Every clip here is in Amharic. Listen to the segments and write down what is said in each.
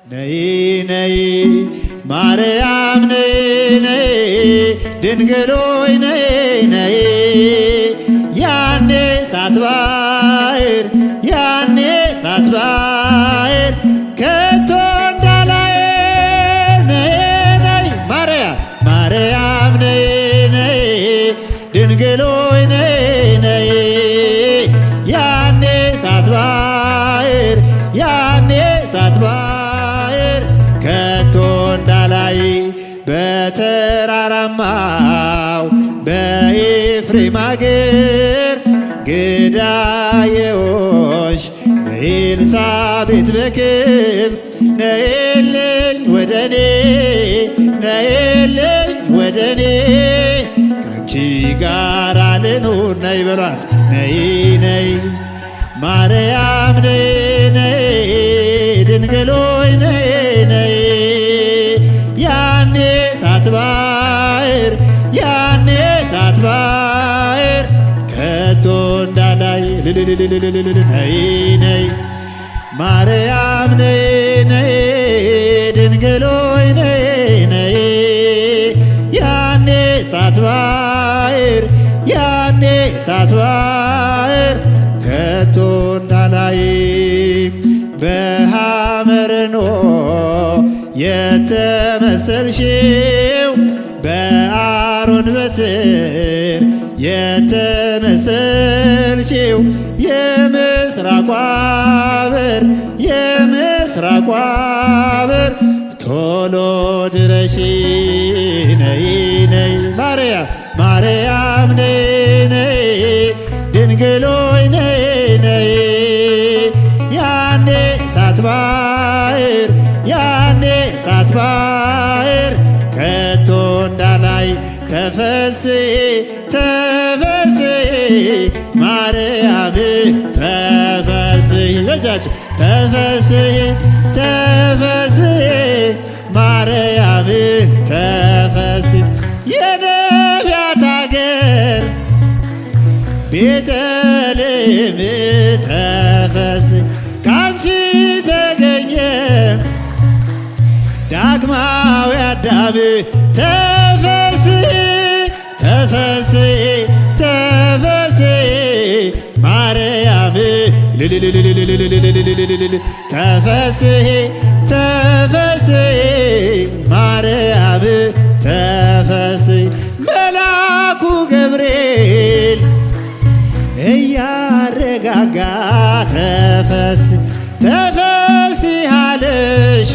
ነይ ነይ ማርያም ነይ ነይ ድንግል ሆይ ነይ ነይ ያኔ ሳትባህር ያኔ ሳትባህር ከቶ እንዳላይ ነይ ነይ ማርያም ነይ ነይ ድንግል ሆይ ነይ ነይ ያኔ ሳትባህር ያኔ ሳትባህር ከቶ እንዳላይ በተራራማው በኤፍሬም አገር ገዳዬዎች በኤልሳቤጥ በክብር ነይልኝ ወደኔ ነይልኝ ወደኔ ካንቺ ጋር ልኑር ነይ በሏት ነይ ነይ ማርያም ነይ ነይ ድንግል ሆይ ነይ ነይ ያኔ ሳትባህር ያኔ ሳትባህር ከቶ እንዳላይ ነይ ነይ ማርያም ነይ ነይ ድንግል ሆይ ነይ ነይ ያኔ ሳትባህር ያኔ ሳትባህር ከቶ እንዳላይ በሐመርኖ የተመሰልሽው በአሮን በትር የተመሰልሽው የምስራቋ በር የምስራቋ በር ቶሎ ድረሺ ነይ ነይ ማርያም ነይ ነይ ድንግል ሆይ ነይ ነይ ያኔ ሳትባህር ያኔ ሳትባህር ከቶ እንዳላይ ተፈስሒ ተፈስሒ ማርያም ተፈስሒ በጃችሁ ተፈስሒ ተፈስሒ ማርያም ተፈስሒ የነቢያት አገር ቤተልሔም ተፈስሒ ካንቺ ተገኘ ዳግማዊ አዳም ተፈስሒ ተፈስሒ ተፈስሒ ማርያም ተፈስሒ ተፈስሒ ማርያም ተፈስሒ መልአኩ ገብርኤል እያረጋጋ ተፈስሒ ተፈስሒ አለሽ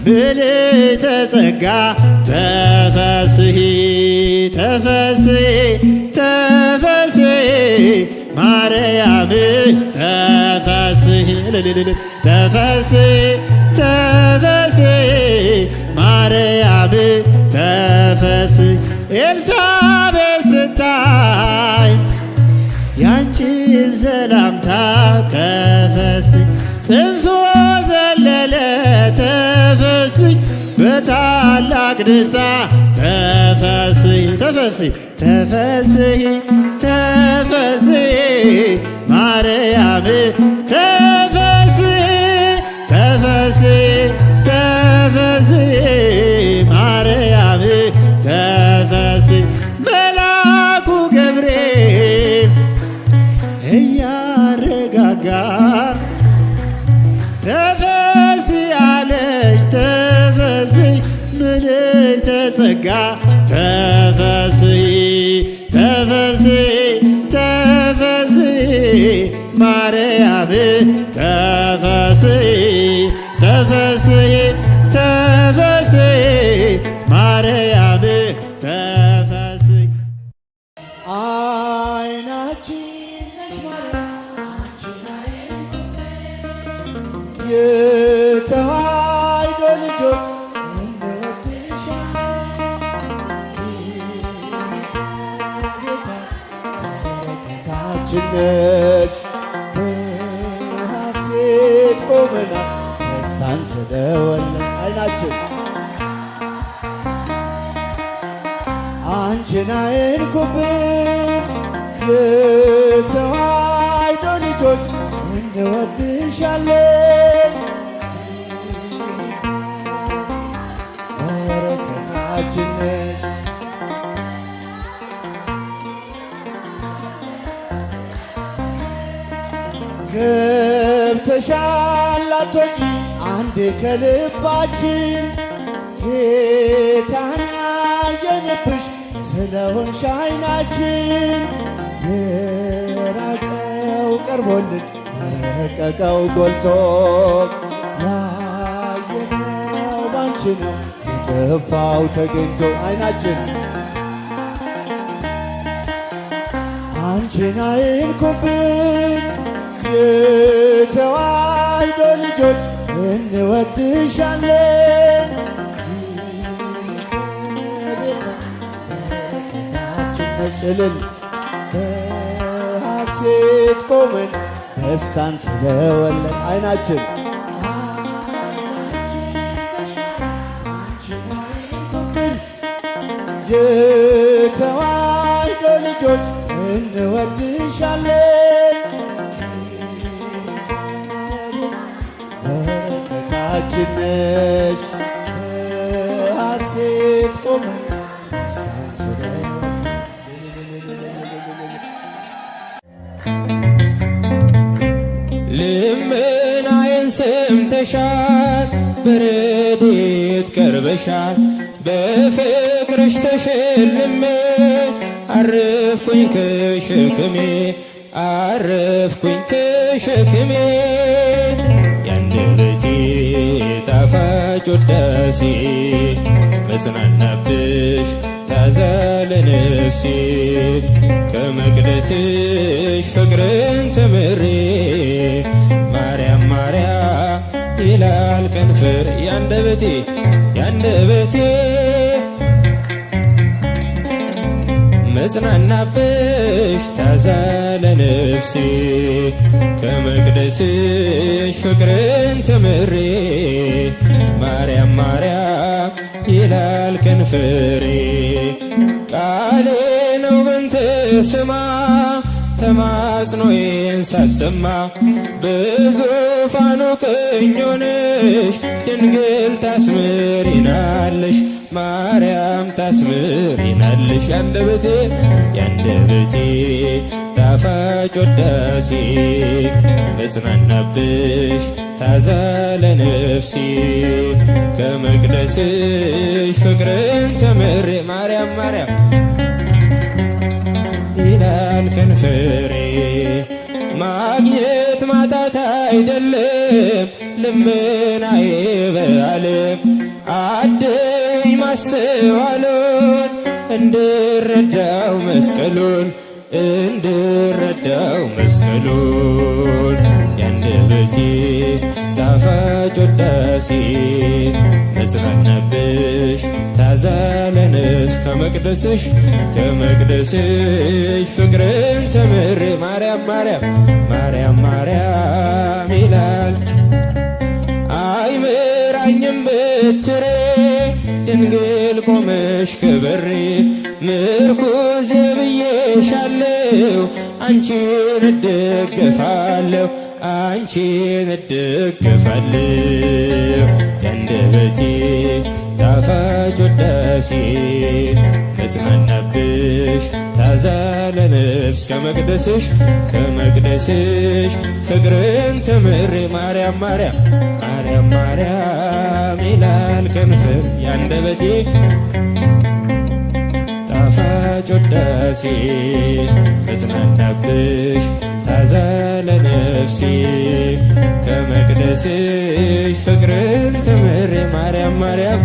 ምልዕተ ጸጋ ተፈስሒ ተፈስሒ ተፈስሒ ማርያም ተፈስሒ ተፈስሒ ተፈስሒ ማርያም ተፈስሒ ኤልሳቤጥ ስታይ ያንቺን ሰላምታ ተፈስሒ ጽንሱ ዘለለ ተፈስሒ በታላቅ ደስታ ተፈስሒ ተፈስሒ ተፈስሒ ተፈስሒ ማርያም ተፈስሒ ተፈስሒ ተፈስሒ ማርያም ተፈስሒ መልአኩ ገብርኤል እያረጋጋ ተፈስሒ አለሽ ተፈስሒ ምልዕተ ጸጋ ተፈስሒ ተፈስሒ ተፈስሒ ማርያም ተፈስሒ ተፈስሒ ተፈስሒ ማርያም ተፈስሒ አይናችን ነሽ ማርያም የተዋሕዶ ልጆች ነሽ በሐሴት ቆመናል ደስታን ስለወለድን አይናችን አንቺን አይንኩብን የተዋሕዶ ልጆች እንወድሻለን እንዳትወጪ አንዴ ከልባችን ጌታን ያየንብሽ ስለሆንሽ ዓይናችን የራቀው ቀርቦልን የረቀቀው ጎልቶ ያየነው ባንቺ ነው የጠፋው ተገኝቶ ዓይናችን አንቺን አይንኩብን የተዋሕዶ ልጆች እንወድሻለን ቤታችን ነሽልን በሐሴት ቆመን ደስታን ስለወለን ዓይናችን የተዋሕዶ ልጆች እንወድሻለን በረከታችን ነሽ በሐሴት ቆመን ደስታን ስለወለን ልመናዬን ሰምተሻል በረድኤት ቀርበሻል በፍቅርሽ ተሸልሜ አረፍኩኝ ከሸክሜ አረፍኩኝ ከሸክሜ ያንደበቴ ጣፋጭ ውዳሴ መጽናናብሽ ታዛለ ነፍሴ ከመቅደስሽ ፍቅርን ተምሬ ማርያም ማርያም ይላል ከንፈር ያንደበቴ ያንደበቴ መጽናናብሽ ታዛለ ነፍሴ ከመቅደስሽ ፍቅርን ተምሬ ማርያም ማርያም ይላል ከንፈሬ ቃሌ ነው በንተ ስማ ተማጽኖዬን ሳሰማ በዙፋኑ ቀኝ ሆነሽ ድንግል ታስምሪናለሽ ማርያም ታስምሪናለሽ ያንደበቴ ያንደበቴ ጣፋጭ ውዳሴ መጽናናብሽ ታዛለ ነፍሴ ከመቅደስሽ ፍቅርን ተምሬ ማርያም ማርያም ይላል ከንፈሬ ማግኘት ማጣት አይደለም ልመናዬ በዓለም አደኝ ማስተዋሉን እንድረዳው መስቀሉን እንድረዳው መስቀሉን ያንደበቴ ጣፋጭ ውዳሴ መጽናናብሽ ታዛለ ነፍስ ከመቅደስሽ ከመቅደስሽ ፍቅርን ተምሬ ማርያም ማርያም ማርያም ማርያም ይላል አይምራኝም ብትሬ ድንግል ቆመሽ ከበሬ ምርኩዜ ብዬሻለሁ አንቺን እደገፋለሁ አንቺን እደገፋለሁ ያንደበቴ ጣፋጭ ውዳሴ መጽናናብሽ ታዛለ ነፍስ ከመቅደስሽ ከመቅደስሽ ፍቅርን ተምሬ ማርያም ማርያም ማርያም ማርያም ይላል ከንፈር ያንደበቴ ጣፋጭ ውዳሴ መጽናናብሽ ታዛለ ነፍሴ ከመቅደስሽ ፍቅርን ተምሬ ማርያም ማርያም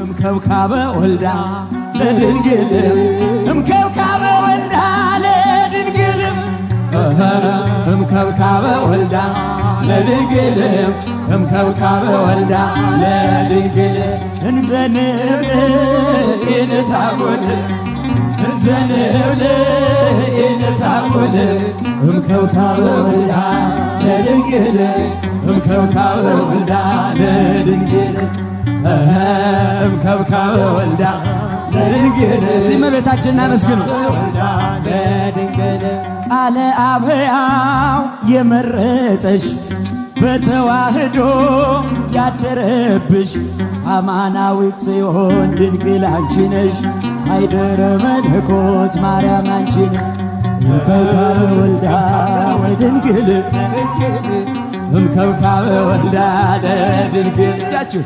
እምከብካበ ወልዳ ለድንግልም እምከብካበ ወልዳ ለድንግልም እምከብካበ ወልዳ ለድንግልም እምከብካበ ወልዳ ለድንግልም እንዘንብል ኢንታጎል እንዘንብል ኢንታጎል እምከብካበ ወልዳ ለድንግልም እምከብካበ ወልዳ ለድንግልም እምከብካበ ወልዳ ለድንግል እመቤታችንን እናመስግኑ። ቃለ አብያው የመረጠሽ በተዋህዶ ያደረብሽ አማናዊት ጽዮን ድንግል አንቺ ነሽ። አይደረ መለኮት ማርያም አንቺ ነሽ። እምከብካበ ወልዳ ለድንግል እምከብካበ ወልዳ ለድንግል እጃችሁ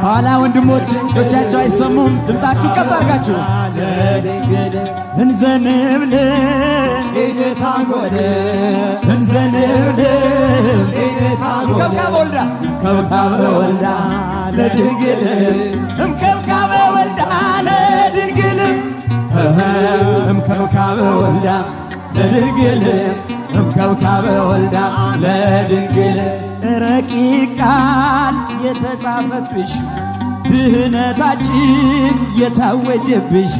ኋላ ወንድሞች እጆቻቸው አይሰሙም። ድምፃችሁ ከፍ አድርጋችሁ እንዘንብል እንዘንብል እምከብካበ ወልዳ እምከብካበ ወልዳ ለድንግል እምከብካበ ወልዳ ለድንግል እምከብካበ ወልዳ ለድንግል እምከብካበ ወልዳ ለድንግል ረቂቅ ቃል የተጻፈብሽ ድህነታችን የታወጀብሽ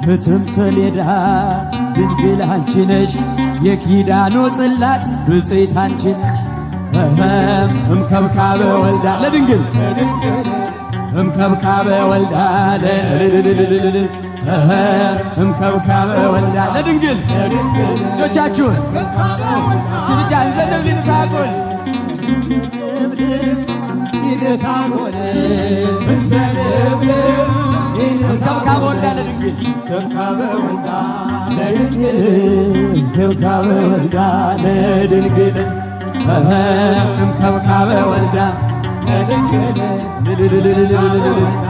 ህትም ሰሌዳ ድንግል አንቺ ነሽ የኪዳኑ ጽላት ብፅዕት አንቺ ነሽ እምከብካበ ወልዳ ለድንግል እምከብካበ ወልዳ እምከብካበ ወልዳ ለድንግል እጆቻችሁን ስብቻ እንዘንብል ይንሳቁል እምከብካበ ወልዳ ለድንግል እምከብካበ ወልዳ ለድንግል እምከብካበ ወልዳ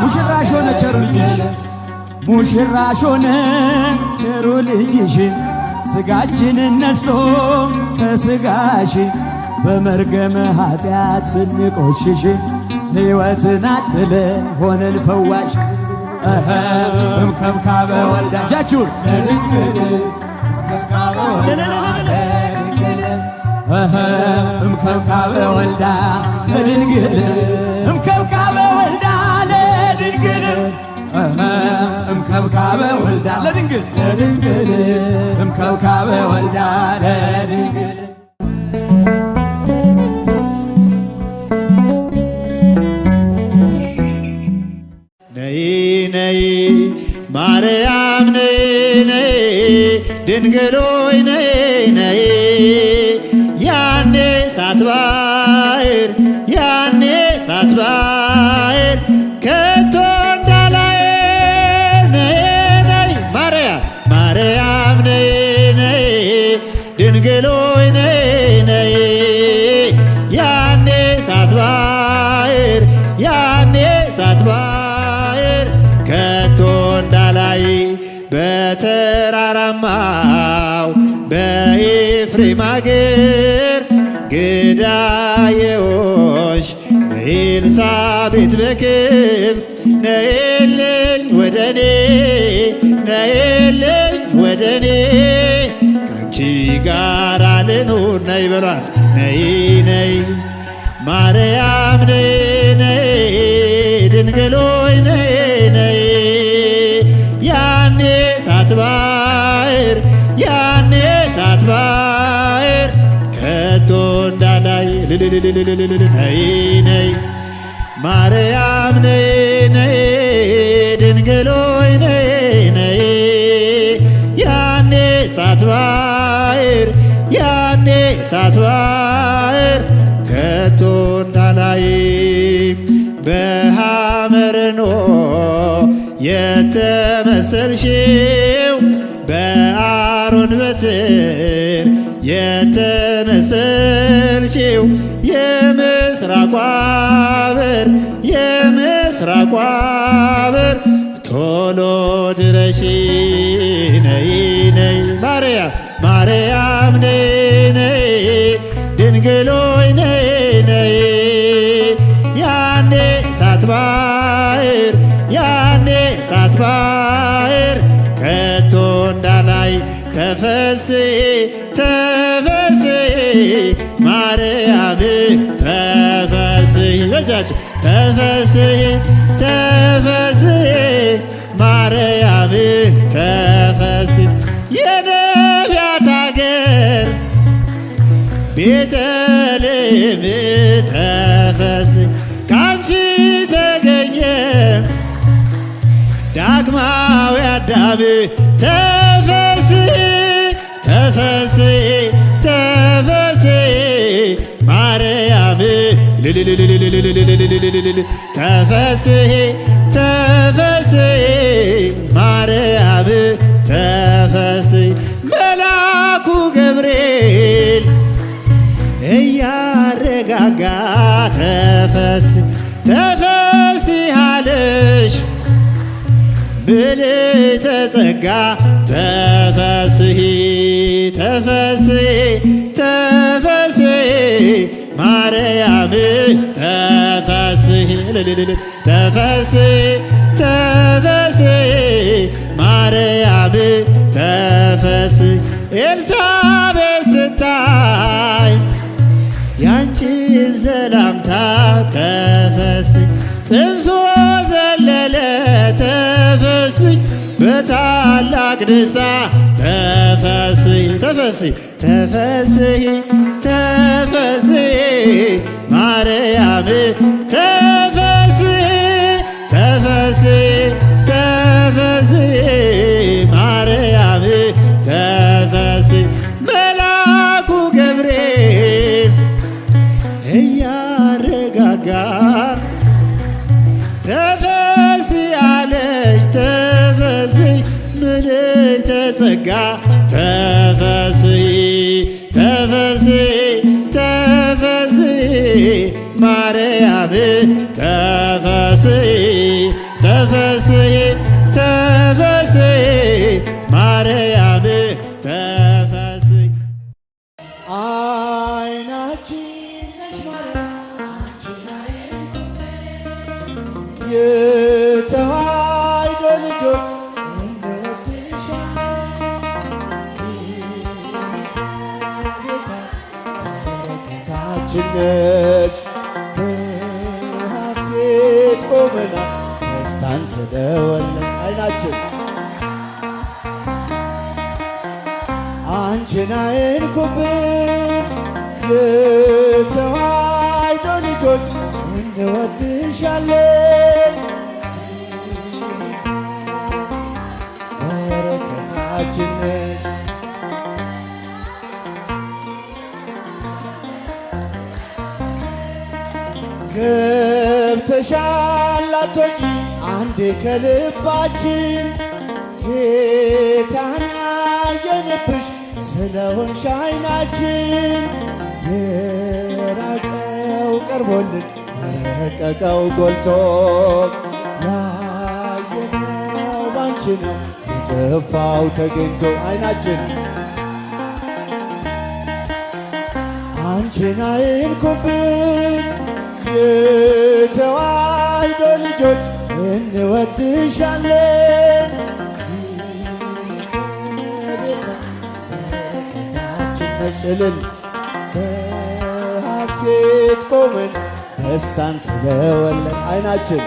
ሙሽራሽ ሆነ ቸሩ ልጅሽ ሙሽራሽ ሆነ ቸሩ ልጅሽ ስጋችንን ነሶ ከስጋሽ በመርገመ ኃጢአት ስንቆሽሽ ሕይወትን አድለ ሆነን ፈዋሽ እምከብካበ ወልዳ እጃችሁን እምከብካበ ወልዳ ለድንግል እምከብካበ ወልዳ ለድንግል እምከብካበ ወልዳ ለድንግል እምከብካበ ወልዳ ለድንግል ነይ ነይ ማርያም ነይ ነይ ድንግል ሆይ ነይ ነይ ያኔ ሳትባህር ያኔ ሳትባህር ከቶ እንዳላይ ነይ ነይ ማርያም ነይ ነይ ድንግል ሆይ ነይ ነይ ያኔ ሳትባህር ያኔ ሳትባህር ከቶ እንዳላይ በተራራማው በኤፍሬም አገር ገዳዬዎች በኤልሳቤጥ በክብር ነይልኝ ወደኔ ነይልኝ ወደኔ ካንቺ ጋር ልኑር ነይ በሏት ነይ ነይ ማርያም ነይ ነይ ድንግል ሆይ ነይ ነይ ያኔ ሳትባህር ያኔ ሳትባህር ከቶ እንዳላይ ነይ ነይ ማርያም ነይ ነይ ድንግል ሆይ ነይ ነይ ያኔ ሳትባህር ያኔ ሳትባህር ከቶ እንዳላይ በሐመርኖ የተመሰልሽው በአሮን በትር የተመሰልሽው የምስራቋ በር የምስራቋ በር ቶሎ ድረሺ ነይ ነይ ማርያም ነይ ነይ ድንግል ሆይ ነይ ነይ ያኔ ሳትባህር ያኔ ሳትባህር ከቶ እንዳላይ ተፈስሒ ተፈስሒ ማርያም ተፈስሒ በጃችሁ ተፈስሒ ተፈስሒ ማርያም ተፈስሒ የነቢያት አገር ቤተልሔም ተፈስሒ ካንቺ ተገኘ ዳግማዊ አዳም ተፈስሒ ተፈስሒ ተፈስሒ ማርያም ተፈስሒ ተፈስሒ ማርያም መልአኩ ገብርኤል እያረጋጋ ተፈሲ አለሽ ብልዕተ ጸጋ ተፈስሒ ማርያም ተፈስሒ ማርያም ተፈስሒ ኤልሳቤጥ ስታይ ያንቺን ሰላምታ ተፈስሒ ጽንሶ ዘለለ ተፈስሒ በታላቅ ደስታ ተፈስሒ ማርያም ተፈስሒ ማርያም ተፈስሒ መልአኩ ገብርኤል እያረጋጋ ተፈስሒ አለሽ ተፈስሒ ምልዕተ ጸጋ ተፈስሒ ማርያም ተፈስሒ ማርያም ተፈስሒ አይናችን ነሽ ማርያም የተዋሕዶ ልጆች ነሽ በሐሴት ቆመና ደስታን ስለወለድን አይናችን አንቺን አይንኩብን የተዋሕዶ ልጆች እንወድሻለን በረከታችን ነሽ ገብተሻል አትወጪ አንዴ ከልባችን ጌታን ያየንብሽ ስለሆንሽ አይናችን የራቀው ቀርቦልን የረቀቀው ጎልቶ ያየነው ባንቺ ነው የጠፋው ተገኝቶ አይናችን አንቺን አይንኩብን የተዋሕዶ ልጆች እንወድሻለን በረከታችን ነሽ እልል በሐሴት ቆመን ደስታን ስለወለድን አይናችን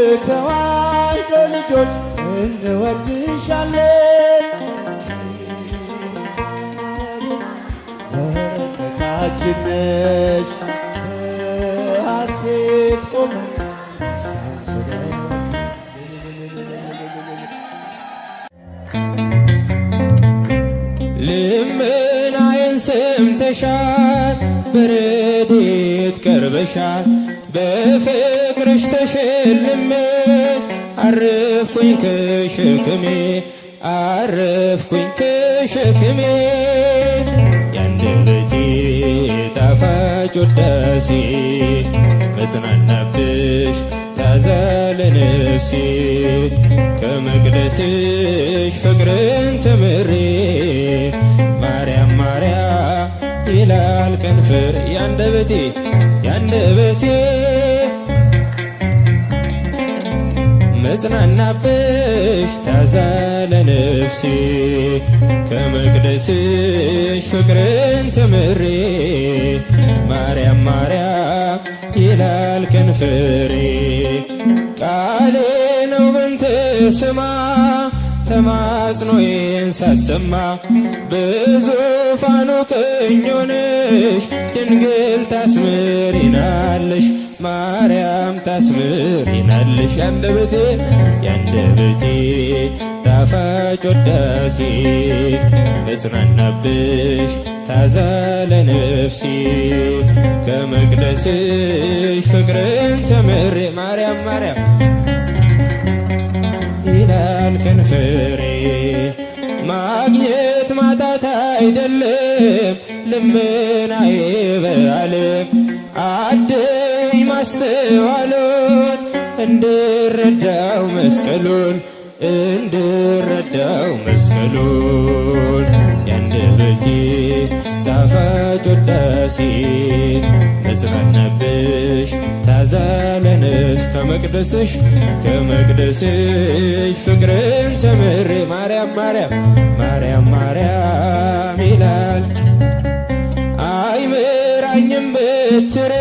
የተዋሕዶ ልጆች እንወድሻለን በረከታችን ነሽ በሐሴት ቆመን ደስታን ልመናዬን ሰምተሻል በረድኤት ቀርበሻል በፍቅርሽ ተሸልሜ አረፍኩኝ ከሸክሜ ያንደበቴ ጣፋጭ ውዳሴ መጽናናብሽ ታዛለ ነፍሴ ከመቅደስሽ ፍቅርን ተምሬ ማርያም ማርያም ይላል ከንፈር ያንደበቴ መጽናናብሽ ታዛለ ነፍሴ ከመቅደስሽ ፍቅርን ተምሬ ማርያም ማርያም ይላል ከንፈሬ ቃሌ ነው በንተ ስማ ተማጽኖዬን ሳሰማ በዙፋኑ ቀኝ ሆነሽ ድንግል ታስምሪናለሽ ማርያም ታስምሪናለሽ ያንደበቴ ጣፋጭ ውዳሴ መጽናናብሽ ታዛለ ነፍሴ ከመቅደስሽ ፍቅርን ተምሬ ማርያም ያልከን ፍሬ ማግኘት ማጣት አይደለም ልመናዬ በዓለም አደይ ማስተዋሉን እንድረዳው መስቀሉን እንድረዳው መስቀሉን ያንደበቴ ጣፋጭ ውዳሴ መጽናናብሽ ታዛለንሽ ከመቅደስሽ ፍቅርን ተምሬ ማርያም ማርያም ማርያም ማርያም ይላል አይምራኝም ብትሬ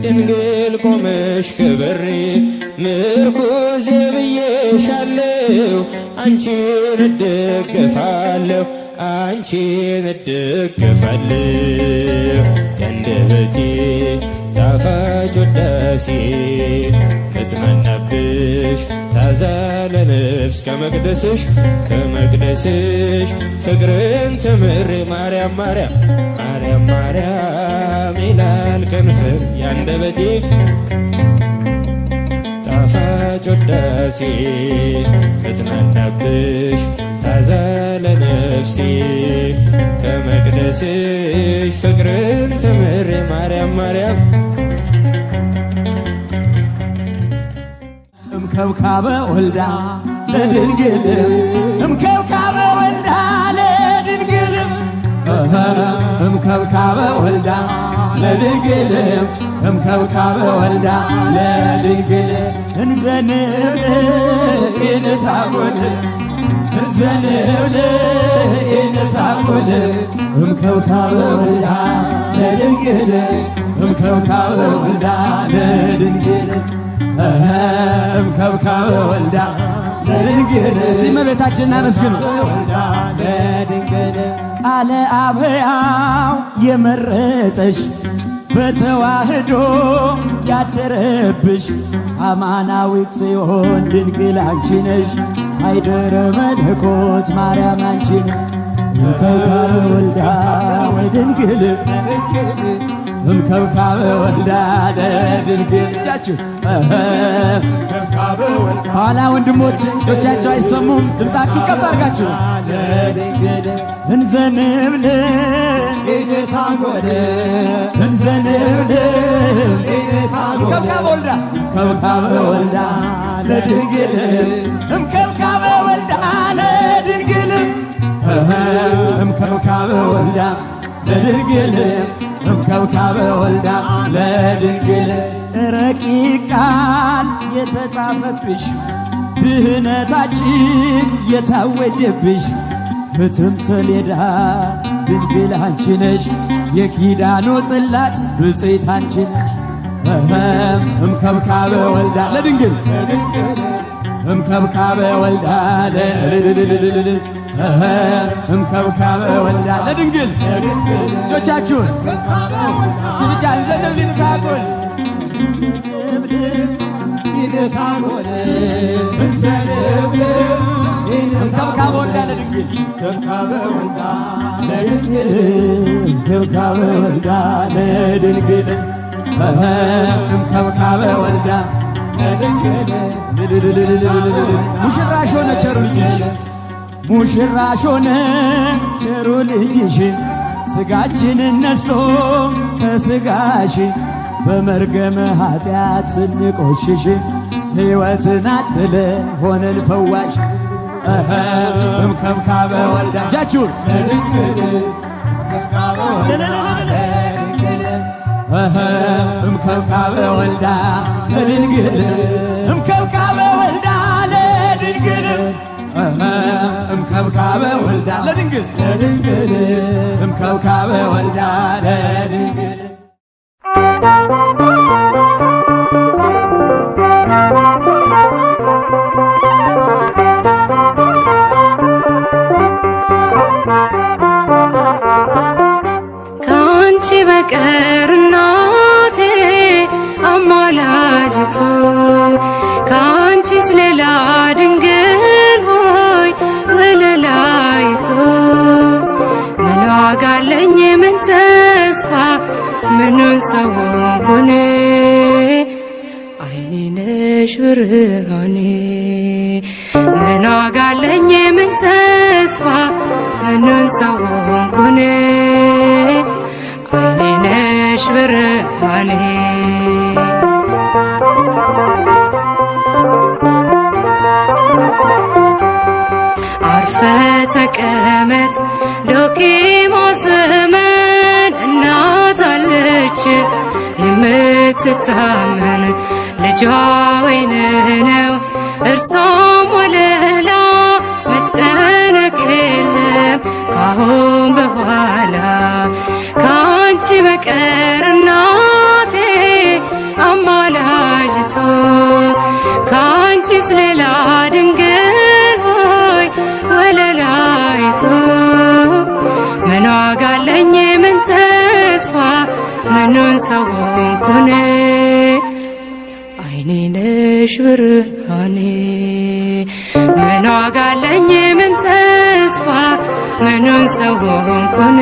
ድንግል ቆመሽ ክብሬ ምርኩዜ ብዬሻለሁ አንቺን እደገፋለሁ አንቺን እደገፋለሁ ያንደበቴ ጣፋጭ ውዳሴ መጽናናብሽ ታዛለንፍስ ከመቅደስሽ ፍቅርን ተምሬ ማርያም ማርያም ማርያም ማርያም ይላል ከንፈር ያንደበቴ ጣፋጭ ውዳሴ መጽናናብሽ ታዛለነፍሴ ከመቅደስሽ ፍቅርን ተምሬ ማርያም ማርያም እምከብካበ ወልዳ ለድንግል እምከብካበ ወልዳ ለድንግል እምከብካበ ወልዳ ለድንግል እምከብካበ ወልዳ ለድንግል እንዘንብል ኢንታጎል እንዘንብል ኢንታጎል እምከብካበ ወልዳ ለድንግል እምከብካበ ወልዳ ለድንግል እምከብካበ ወልዳ ለድንግል እመቤታችንን እናመስግን ለድንግል ቃለ አብያው የመረጠሽ በተዋህዶ ያደረብሽ አማናዊት ጽዮን ድንግል አንቺ ነሽ አይደረ መለኮት ማርያም አንቺ እምከብካበ ወልዳ ለድንግል እምከብካበ ወልዳ ለድንግል እጃችሁ ኋላ ወንድሞች እጆቻቸው አይሰሙም ድምፃችሁ ከፍ አድርጋችሁ እንዘንብል ኢንታጎል እንዘንብል እምከብካበ ወልዳ እምከብካበ ወልዳ ለድንግል እምከብካበ ወልዳ ለድንግል እምከብካበ ወልዳ ለድንግል እምከብካበ ወልዳ ለድንግል ረቂቅ ቃል የተጻፈብሽ ድህነታችን የታወጀብሽ ፍትምት ሰሌዳ ድንግል አንቺ ነሽ የኪዳኑ ጽላት ብፅዕት አንቺ ነሽ እምከብካበ ወልዳ ለድንግል እምከብካበ ወልዳ እምከብካበ ወልዳ ለድንግል እጆቻችሁን ስብቻ እንዘንብል ኢንታጎል ኢንታጎል እንዘንብል እምከብካበ ወልዳ ለድንግል እምከብካበ ወልዳ ለድንግል እምከብካበ ወልዳ ለድንግል እምከብካበ ወልዳ ለድንግል ሙሽራሽ ሆነ ቸሩ ልጅሽ ሙሽራሽ ሆነ ቸሩ ልጅሽ ስጋችንን ነሶ ከስጋሽ በመርገመ ኃጢአት ስንቆሽሽ ሕይወትን አደለ ሆነን ፈዋሽ እምከብካበ ወልዳ እጃችሁን እምከብካበ ወልዳ ለድንግል እምከብካበ ወልዳ ለድንግል እምከብካበ ወልዳ ለድንግል እምከብካበ ወልዳ ለድንግል ከአንቺ በቀር እናቴ አማላጅቱ ከአንቺስ ሌላ ድንግል ሆይ ወለላይቱ ምን ዋጋ አለኝ ምን ተስፋ ምኑን ሰው ሆንኩኔ አይኔ ነሽ ብርሃኔ ብርሃኔ ምን ዋጋ አለኝ ምን ተስፋ ምኑን ሰው ሆንኩኔ አይኔ ነሽ ብርሃኔ አርፈ ተቀመጥ ዶኪሞስ ዘመን እናት አለች የምትታመን ልጇ ወይንህ ነው እርሷም ወለላ መጨነቅ የለም ካሁን በኋላ ከአንቺ በቀር እናቴ አማላጅቶ ከአንቺስ ሌላ ድንግል ሆይ ወለላይቱ ምን ዋጋ አለኝ ምን ተስፋ ምኑን ሰው ሆንኩኔ አይኔ ነሽ ብርሃኔ ምን ዋጋ አለኝ ምን ተስፋ ምኑን ሰው ሆንኩኔ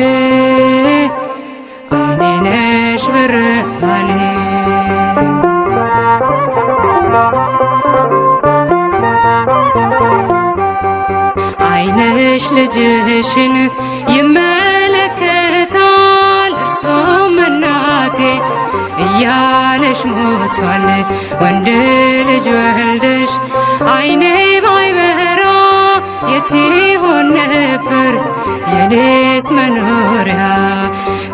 አይኔ ነሽ ብርሃኔ አይንሽ ልጅሽን ይመለከታል እርሱም እናቴ እያለሽ ሞቷል ወንድ ልጅ ወልደሽ አይኔ ባይበራ የት ይሆን ነበር የኔስ መኖሪያ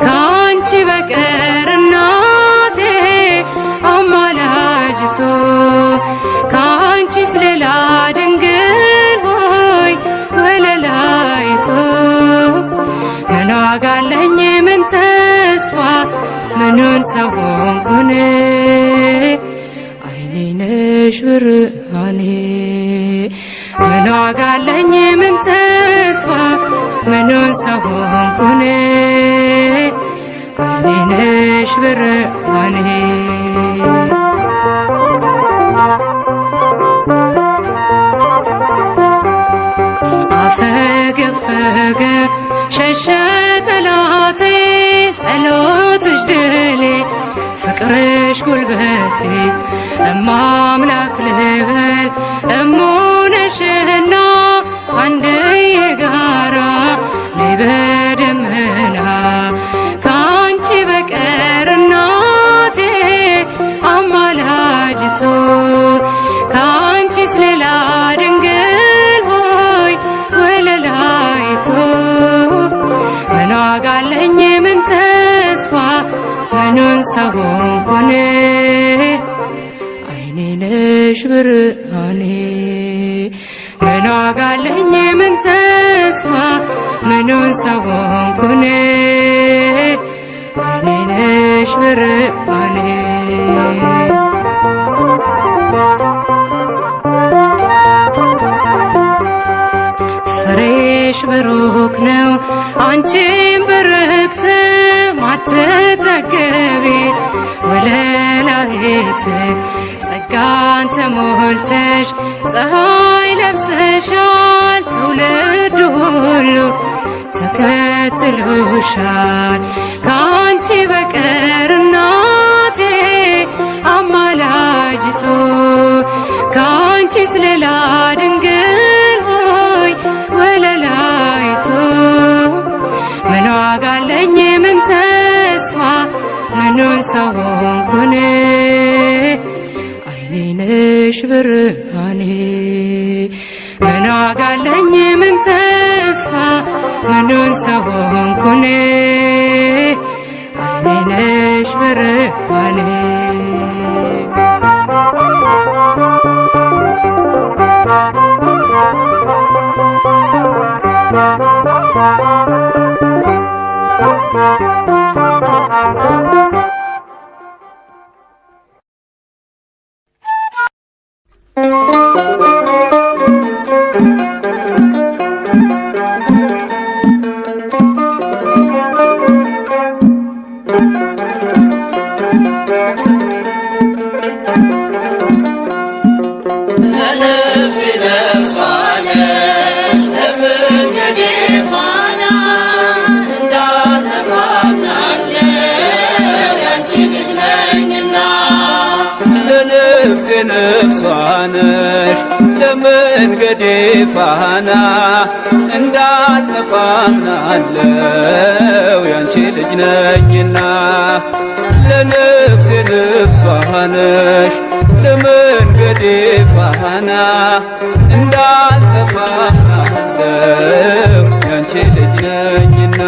ከአንቺ በቀር እናቴ አማላጅቶ ከአንቺስ ሌላ ድንግል ሆይ ወለላይቱ ምን ዋጋ አለኝ ምን ተስፋ ምኑን ሰው ሆንኩኔ አይኔ ነሽ ብርሃኔ ምን ዋጋ አለኝ ምን ተስፋ ምኑን ሰው ሆንኩኔ አይኔ ነሽ ብርሃኔ አፈገፈገ ሸሸ ጠላቴ ጸሎትሽ ድሌ ፍቅርሽ ጉልበቴ እማምላክ ልበል እሙነሽና አንድዬ ጋራ ነይ በደመና ከአንቺ በቀር እናቴ አማላጅቱ ከአንቺስ ሌላ ድንግል ሆይ ወለላይቱ ምን ዋጋ አለኝ ምን ተስፋ ምኑን ሰው ሆንኩኔ አይኔ ነሽ ብርሃኔ ምን ዋጋ አለኝ ምን ተስፋ ምኑን ሰው ሆንኩኔ አይኔ ነሽ ብርሃኔ ፍሬሽ ብሩክ ነው አንቺም ብርክት ማትጠገቢ ወለላይት ጸጋን ተሞልተሽ ፀሐይ ለብሰሻል ትውልድ ሁሉ ተከትሎሻል ከአንቺ በቀር እናቴ አማላጅቱ ከአንቺስ ሌላ ድንግል ሆይ ወለላይቱ ምን ዋጋ አለኝ ምን ተስፋ ምኑን ሰው ሆንኩኔ አይኔ ነሽ ብርሃኔ ምን ዋጋ አለኝ ምን ተስፋ ምኑን ሰው ሆንኩኔ አይኔ ነሽ ብርሃኔ ነፍሷ ነሽ ለመንገዴ ፋና እንዳልጠፋ አምናለው ያንቺ ልጅ ነኝና ለነፍሴ ነፍሷ ነሽ ለመንገዴ ፋና እንዳልጠፋ አምናለው ያንቺ ልጅ ነኝና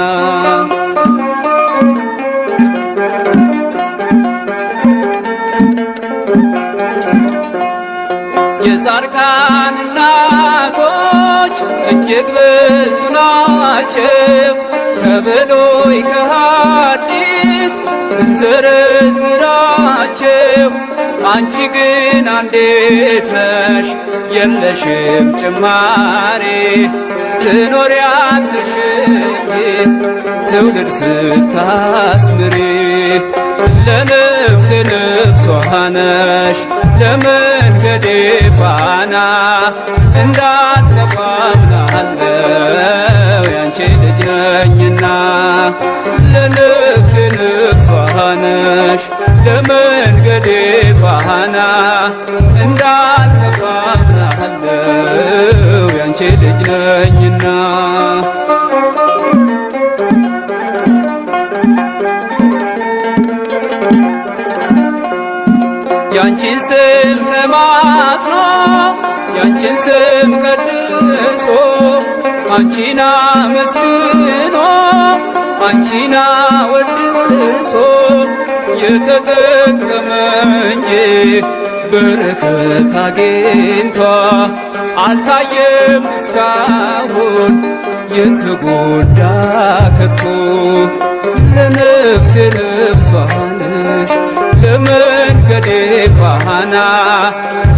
የጻድቃን እናቶች እጅግ ብዙ ናቸው ከብሉይ ከሐዲስ እንዘረዝራቸው አንቺ ግን አንዲት ነሽ የለሽም ጭማሪ ትኖሪያለሽ እንጂ ትውልድ ስታስምሪ ለነፍሴ ነፍሷ ነሽ ለመንገዴ ፋና እንዳልጠፋ አምናለው ያንቺ ልጅ ነኝና ለነፍሴ ነፍሷ ነሽ ለመንገዴ ፋና እንዳልጠፋ አምናለው ያንቺ ልጅ ነኝና ያንቺን ስም ተማጽኖ ያንቺን ስም ቀድሶ አንቺን አመስግኖ አንቺን አወድሶ የተጠቀመ እንጂ በረከት አግኝቷ አልታየም እስካሁን የተጎዳ ከቶ ለነፍሴ ነፍሷ ነሽ ለመንገዴ ፋና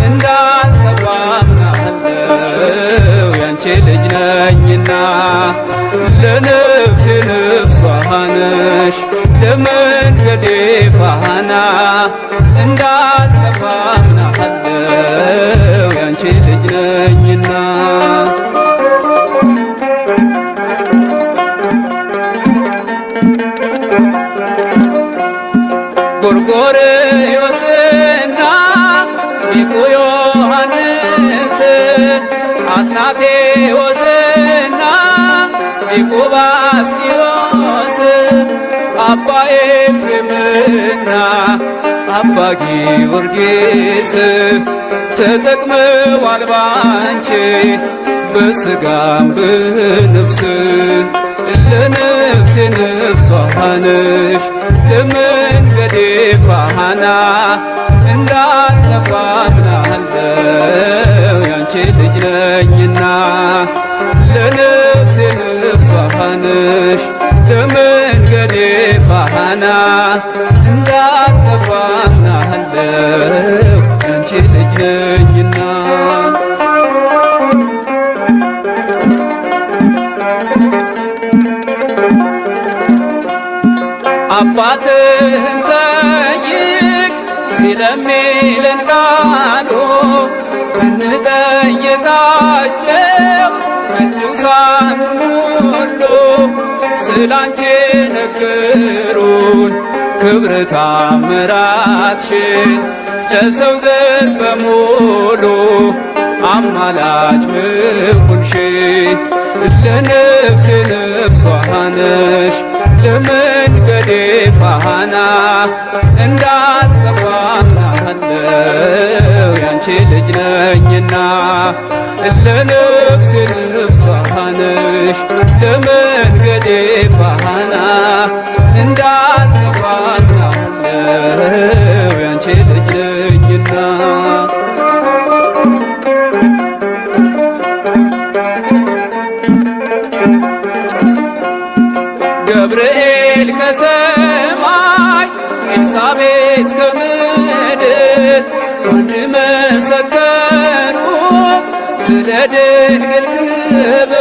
እንዳልጠፋ አምናለው ያንቺ ልጅ ነኝና ለነፍሴ ነፍሷ ነሽ ለመንገዴ ፋና እንዳልጠፋ አምናለው ያንቺ ልጅ ነኝና ጎርጎርዮስና ሊቁ ዮሐንስ አትናቴዎስና ሊቁ ባስልዮስ አባ ኤፍሬምና አባ ጊዮርጊስ ተጠቅመዋል ባንቺ በሥጋም በነፍስ ለነፍሴ ነፍሷ ነሽ ለመንገዴ ፋና እንዳልጠፋ አምናለው ያንቺ ልጅ ነኝና ለነፍሴ ነፍሷ ነሽ ለመንገዴ ፋና እንዳልጠፋ አምናለው ያንቺ ልጅ ነኝና አባትህን ጠይቅ ሲለሚለን ቃሉ ብንጠይቃቸው ቅዱሳኑን ሁሉ ስላንቺ ነገሩን ክብር ታምራትሽን ለሰው ዘር በሙሉ አማላጅ መሆንሽን ለነፍሴ ነፍሷ ነሽ ለመንገዴ ፋና እንዳልጠፋ አምናለው ያንቺ ልጅ ነኝና ለነፍሴ ነፍሷ ነሽ ለመንገዴ ፋና እንዳልጠፋ አምናለው ያንቺ ልጅ ነኝና ገብርኤል ከሰማይ ኤልሳቤጥ ከምድር አንድ መሰከሩ ስለ ድንግል ክብር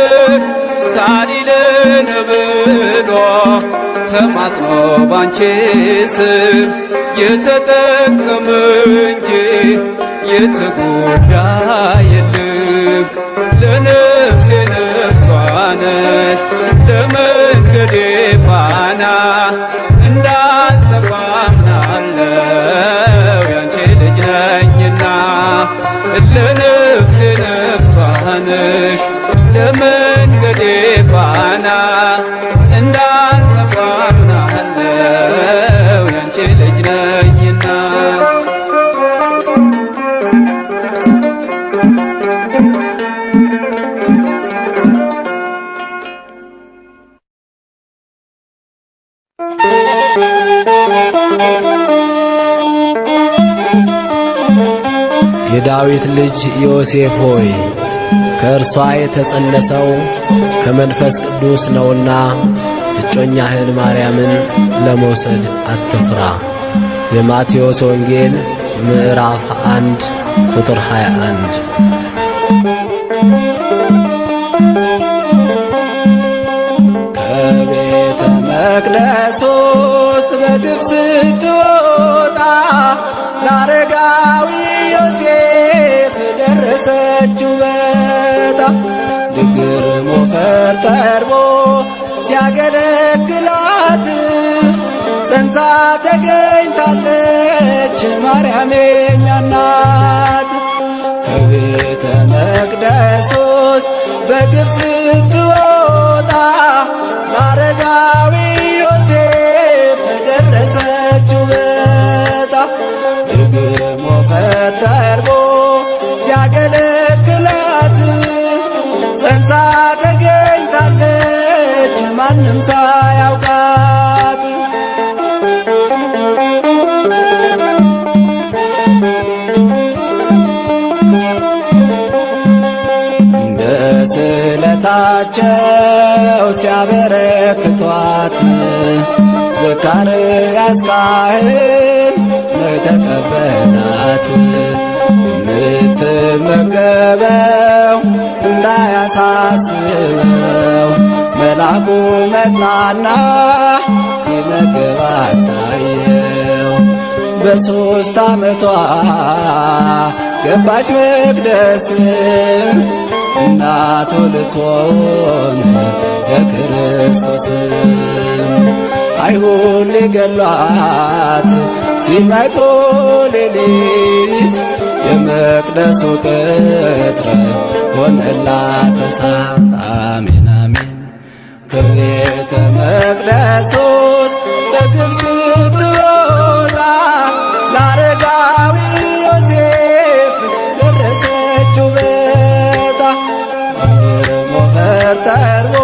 ሳሊለን ብሎ ተማጽኖ ባንቺ ስም የተጠቀመ እንጂ የተጎዳ የለም ለነፍሴ ነፍሷ ነሽ ለመንገዴ ፋና እንዳልጠፋ አምናለው ያንቺ ልጅ ነኝና ለነፍሴ ለመንገዴ ፋና እንዳልጠፋ አምናለሁ ያንቺ ልጅ ነኝና የዳዊት ልጅ ዮሴፍ ሆይ ከእርሷ የተጸነሰው ከመንፈስ ቅዱስ ነውና እጮኛህን ማርያምን ለመውሰድ አትፍራ። የማቴዎስ ወንጌል ምዕራፍ 1 ቁጥር 21። ከቤተ መቅደስ ውስጥ በግፍ ስትወጣ ለአረጋዊ ዮሴፍ ደረሰችው በታ ድግር ሞፈር ተርቦ ሲያገለግላት ጸንሳ ተገኝታለች ማርያም የኛ እናት። ከቤተ መቅደስ ውስጥ በግፍ ስትወጣ ለአረጋዊ ዮሴፍ ደረሰችው በታ ድግር ሞፈር ተርቦ ሲያገለግላት ጸንሳ ተገኝታለች ማንም ሳያውቃት። እንደ ስለታቸው ሲያበረክቷት ዘካርያስ ካህን ተቀበላት። የምትመገበው እንዳያሳስበው መልአኩ መጣና ሲመግባት ታየው። በ3 ዓመቷ ገባች መቅደስ እናቱ ልትሆን ለክርስቶስ። አይሁድ ሊገሏት ሲመጡ ሌሊት የመቅደሱ ቅጥር ሆነላት እሳት። አሜን አሜን። ከቤተ መቅደስ ውስጥ በግፍ ስትወጣ ለአረጋዊ ዮሴፍ ደረሰችው በታ ሞፈር ተርቦ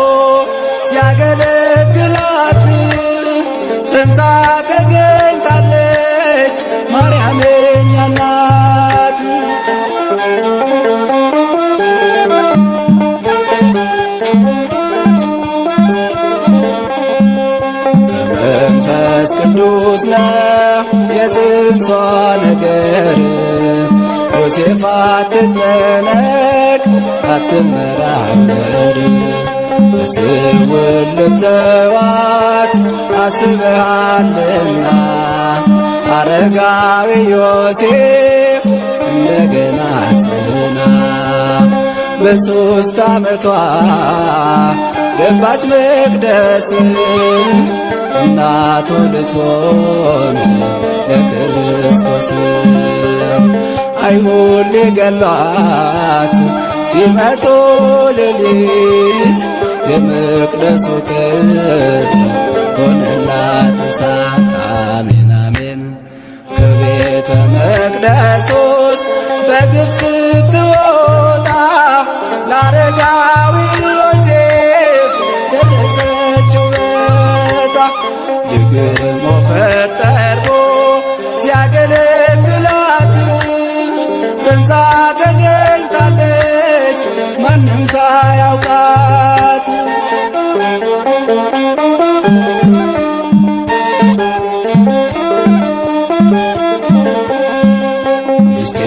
ሲያገለግላት ጸንሳ ተገኝታለች ማርያም የኛ እናት። ከመንፈስ ቅዱስ ነው የጽንሷ ነገር። ዮሴፍ አትጨነቅ አትመራመር በስውር ልተዋት አስበሃልና አረጋዊ ዮሴፍ እንደገና ጽና። በ3 ዓመቷ ገባች መቅደስ እናቱ ልትሆን ለክርስቶስ። አይሁድ ሊገሏት ሲመጡ ሌሊት የመቅደሱ ቅጥር ሆነላት እሳት። አሜን አሜን። ከቤተ መቅደስ ውስጥ በግፍ ስትወጣ ለአረጋዊ ዮሴፍ ደረሰችው በታ ድግር ሞፈር ተርቦ ሲያገለግላት ጸንሳ ተገኝታለች ማንም ሳያውቃት። ሚስቴ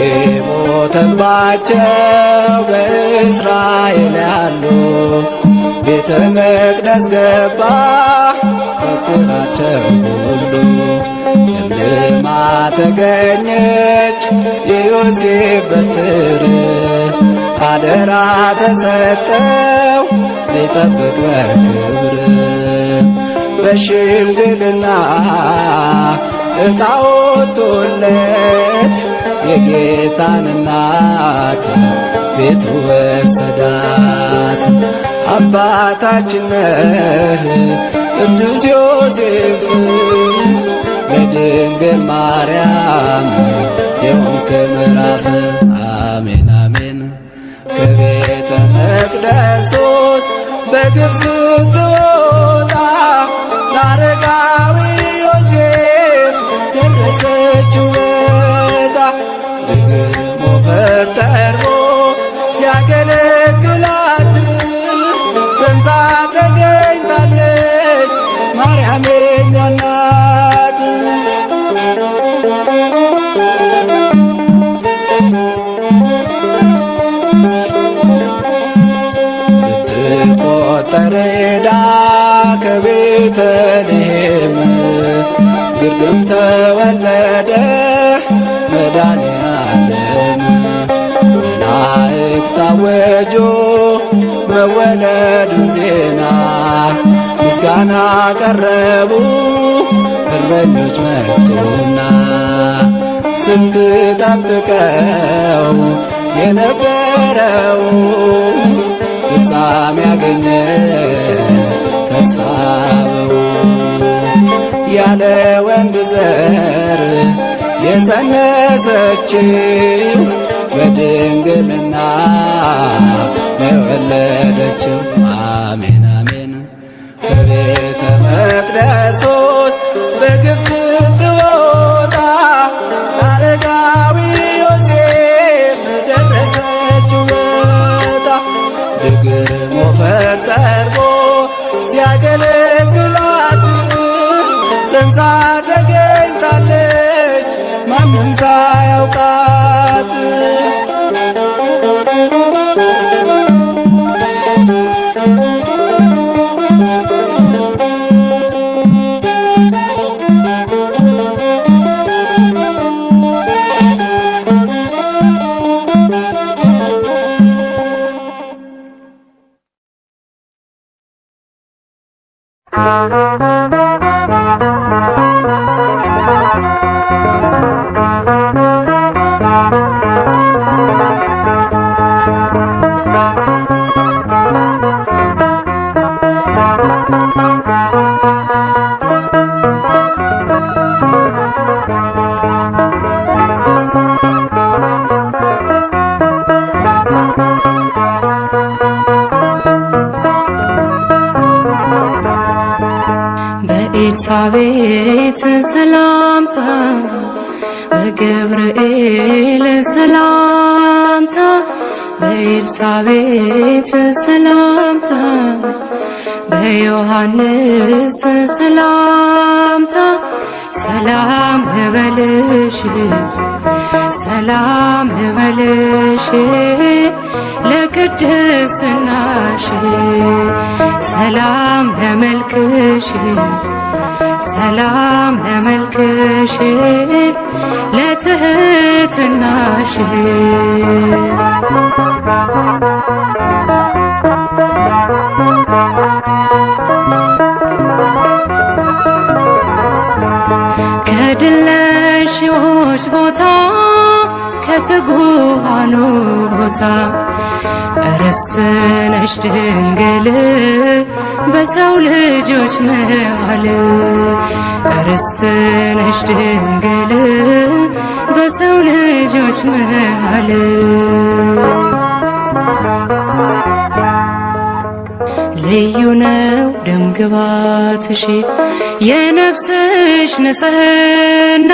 ሞተባቸው በእስራኤል ያሉ ቤተ መቅደስ ገባ በትራቸው ሁሉ ለምልማ ተገኘች የዮሴፍ በትር አደራ ተሰጠው ሊጠብቅ በክብር በሽምግልና ዕጣ ወጥቶለት የጌታን እናት ቤቱ ወሰዳት። አባታችን ነህ ቅዱስ ዮሴፍ ለድንግል ማርያም የሆንክ ምዕራፍ አሜን አሜን። ከቤተ መቅደስ ውስጥ በግብፅ ስትወጣ ለአረጋዊ ዮሴፍ ደረሰችው በዕጣ ድንግል ሞፈር ተርቦ ሲያገለግላት ጸንሳ ተገኝታለች ማርያም የእኛ እናት። ልትቆጠር ሄዳ ከቤተልሔም ግርግም ተወለደ መድኃኔዓለም። መላእክት አወጁ መወለዱን ዜና ምስጋና ቀረቡ እረኞች መጡና ስትጠብቀው የነበረው ፍጻሜ ያገኘ ተስፋው ያለ ወንድ ዘር የጸነሰችው በድንግልና የወለደችው አሜን አሜን። ከቤተ መቅደስ ውስጥ በግብፅ ስትወጣ ለአረጋዊ ዮሴፍ ደረሰችው በዕጣ ድንግል ሞፈር ተርቦ ሲያገለግላት ጸንሳ ተገኝታለች ማንም ሳያውቃት። በኤልሳቤጥ ሰላምታ በገብርኤል ሰላምታ በኤልሳቤጥ ሰላምታ በዮሐንስ ሰላምታ ሰላም ልበልሽ ሰላም ልበልሽ ለቅድስናሽ ሰላም ለመልክሽ ሰላም ለመልክሽ ለትህትናሽ ከድለሽዎች ቦታ ከትጉሃኑ ቦታ ርስት ነሽ ድንግል በሰው ልጆች መሃል ርስት ነሽ ድንግል በሰው ልጆች መሃል ልዩ ነው ደምግባትሽ የነፍስሽ ንጽሕና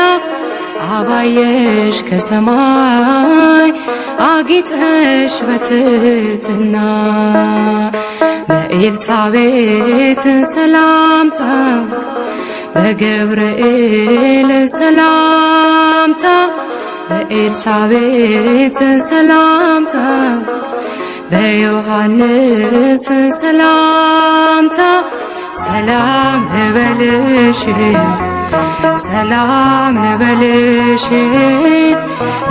አባየሽ ከሰማይ አጊጠሽ በትሕትና በኤልሳቤጥ ሰላምታ በገብርኤል ሰላምታ በኤልሳቤጥ ሰላምታ በዮሐንስ ሰላምታ ሰላም ልበልሽ ሰላም ልበልሽ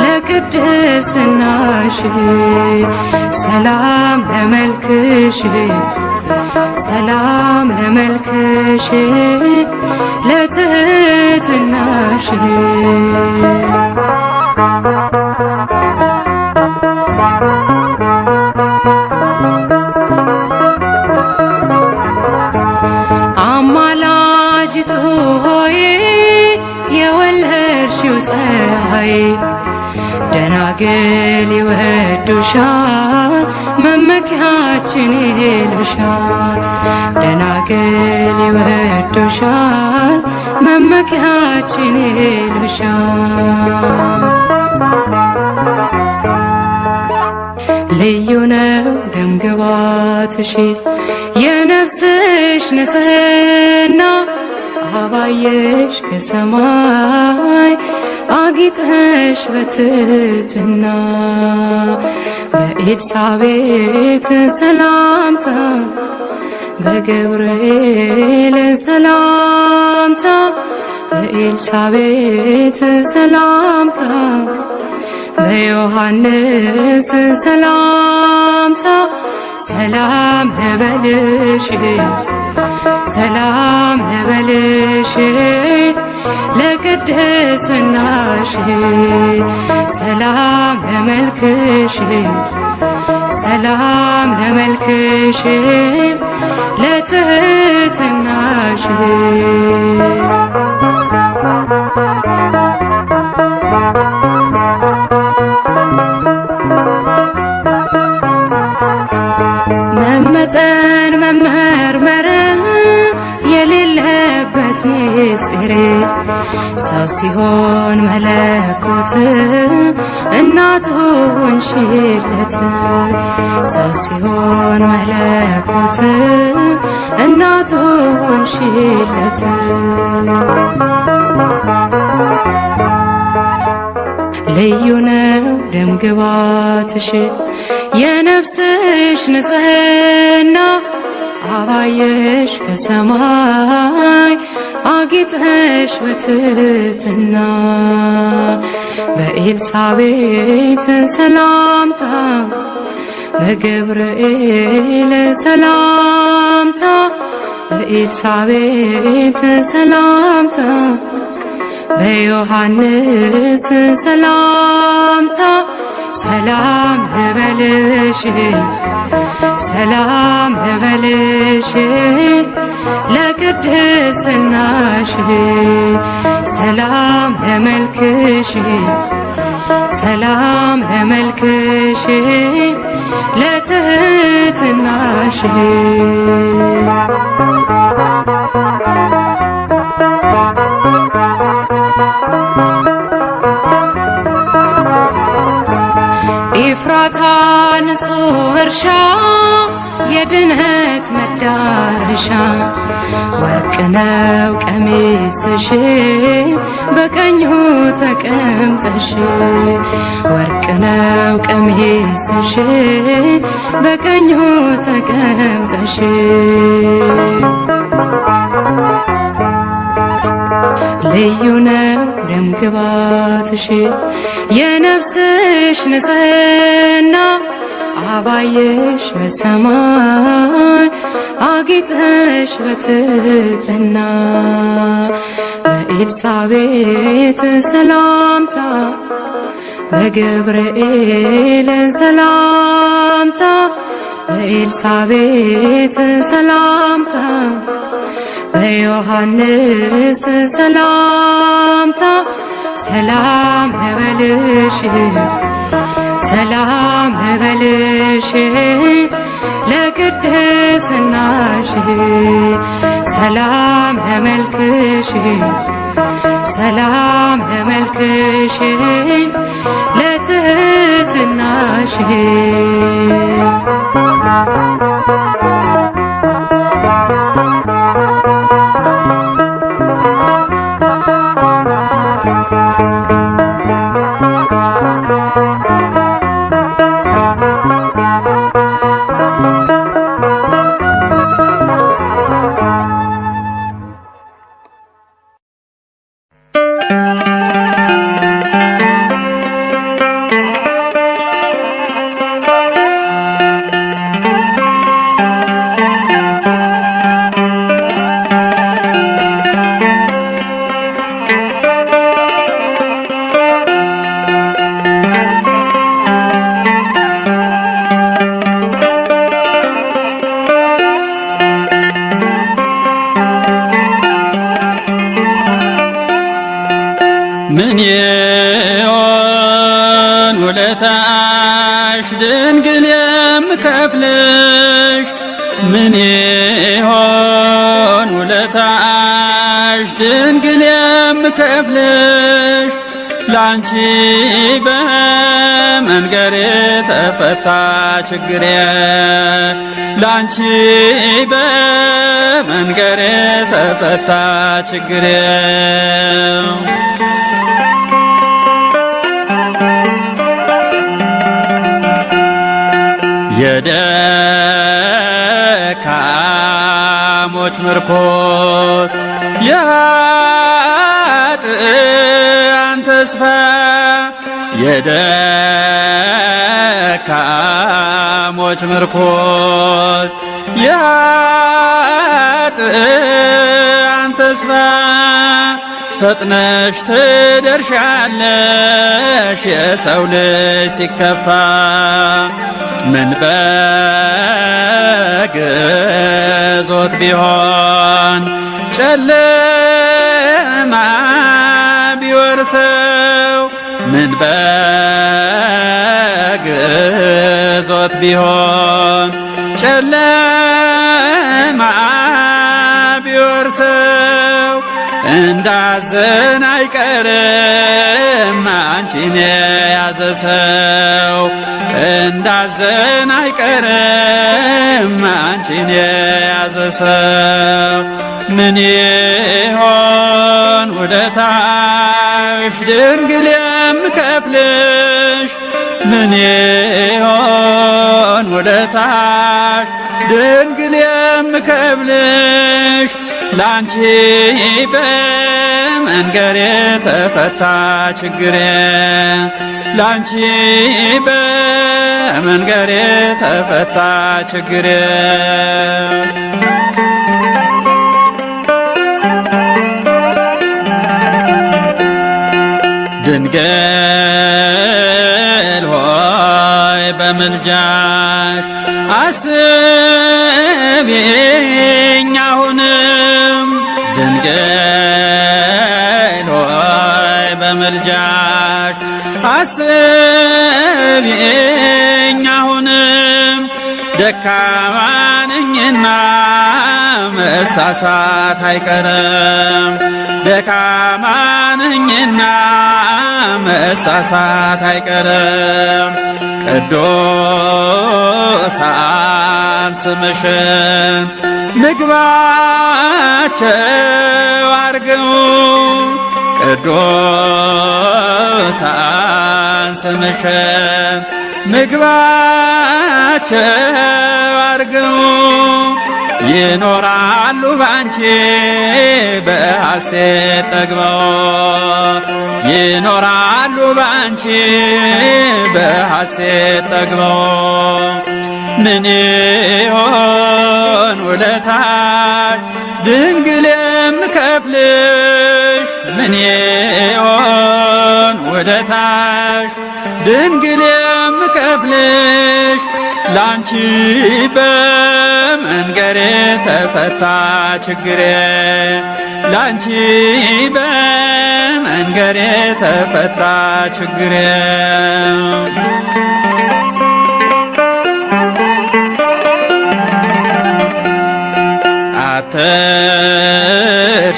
ለቅድስናሽ ሰላም ለመልክሽ ሰላም ለመልክሽ ለትህትናሽ ደናግል ይወዱሻል መመኪያችን ይሉሻል ደናግል ይወዱሻል መመኪያችን ይሉሻል ልዩ ነው ደምግባትሽ የነፍስሽ ንጽሕና አባየሽ ከሰማይ አጊጠሽ በትሕትና በኤልሳቤጥ ሰላምታ በገብርኤል ሰላምታ በኤልሳቤጥ ሰላምታ በዮሐንስ ሰላምታ ሰላም ልበልሽ ሰላም ልበልሽ ለቅድስናሽ ሰላም ለመልክሽ ሰላም ለመልክሽ ለትሕትናሽ መመጠን መመርመር የሌለበት ምስጢር ሰው ሲሆን መለኮት እናቱ ሆንሽለት ሰው ሲሆን መለኮት እናቱ ሆንሽለት ልዩ ነው ደምግባትሽ የነፍስሽ ንጽሕና አባየሽ ከሰማይ አጊጠሽ በትሕትና በኤልሳቤጥ ሰላምታ በገብርኤል ሰላምታ በኤልሳቤጥ ሰላምታ በዮሐንስ ሰላምታ ሰላም ልበልሽ ሰላም ልበልሽ ለቅድስናሽ ሰላም ለመልክሽ ሰላም ለመልክሽ ለትሕትናሽ ኤፍራታ ንጹሕ እርሻ የድነት መዳረሻ ወርቅ ነው ቀሚስሽ በቀኙ ተቀምጠሽ ወርቅ ነው ቀሚስሽ በቀኙ ተቀምጠሽ ልዩ ነው ደምግባትሽ የነፍስሽ ንጽሕና አባየሽ በሰማይ አጊጠሽ በትሕትና በኤልሳቤጥ ሰላምታ በገብርኤል ሰላምታ በኤልሳቤጥ ሰላምታ በዮሐንስ ሰላምታ ሰላም ልበልሽ ሰላም ልበልሽ ለቅድስናሽ ሰላም ለመልክሽ ሰላም ለመልክሽ ለትሕትናሽ የምከፍልሽ ምን ይሆን ውለታሽ ድንግል የምከፍልሽ ላንቺ በመንገሬ ተፈታ ችግሬ ላንቺ በመንገሬ ተፈታ ችግሬ የደካሞች ምርኮስ የኃጥአን ተስፋ የደካሞች ምርኮስ የኃጥአን ተስፋ ፈጥነሽ ትደርሻለሽ የሰው ልጅ ሲከፋ ምን በግዞት ቢሆን ጨለማ ቢወርሰው ምን በግዞት ቢሆን ጨለማ ቢወርሰው እንዳዘን አይቀርም አንቺን የያዘ ሰው እንዳዘን አይቀርም አንቺን የያዘ ሰው ምን ይሆን ውለታሽ ድንግል የምከፍልሽ ምን ይሆን ውለታሽ ድንግል የምከፍልሽ ላንቺ በመንገሬ ተፈታ ችግሬ ላንቺ በመንገሬ ተፈታ ችግሬ ድንግል ሆይ በምልጃሽ አስቢኝ አሁንም ድንግል ሆይ በምልጃሽ አስቢኝ አሁንም ደካማ ነኝና መሳሳት አይቀርም ደካማ ነኝና መሳሳት አይቀርም ቅዱሳን ስምሽን ምግባቸው አርገው ቅዱሳን ስምሽን ምግባቸው አርገው ይኖራሉ ባንቺ በሐሴት ጠግበው ይኖራሉ ባንቺ በሐሴት ጠግበው ምን ይሆን ውለታሽ ድንግል የምከፍልሽ ምን ይሆን ውለታሽ ድንግል የምከፍልሽ ላንቺ በመንገሬ ተፈታ ችግሬ ላንቺ በመንገሬ ተፈታ ችግሬ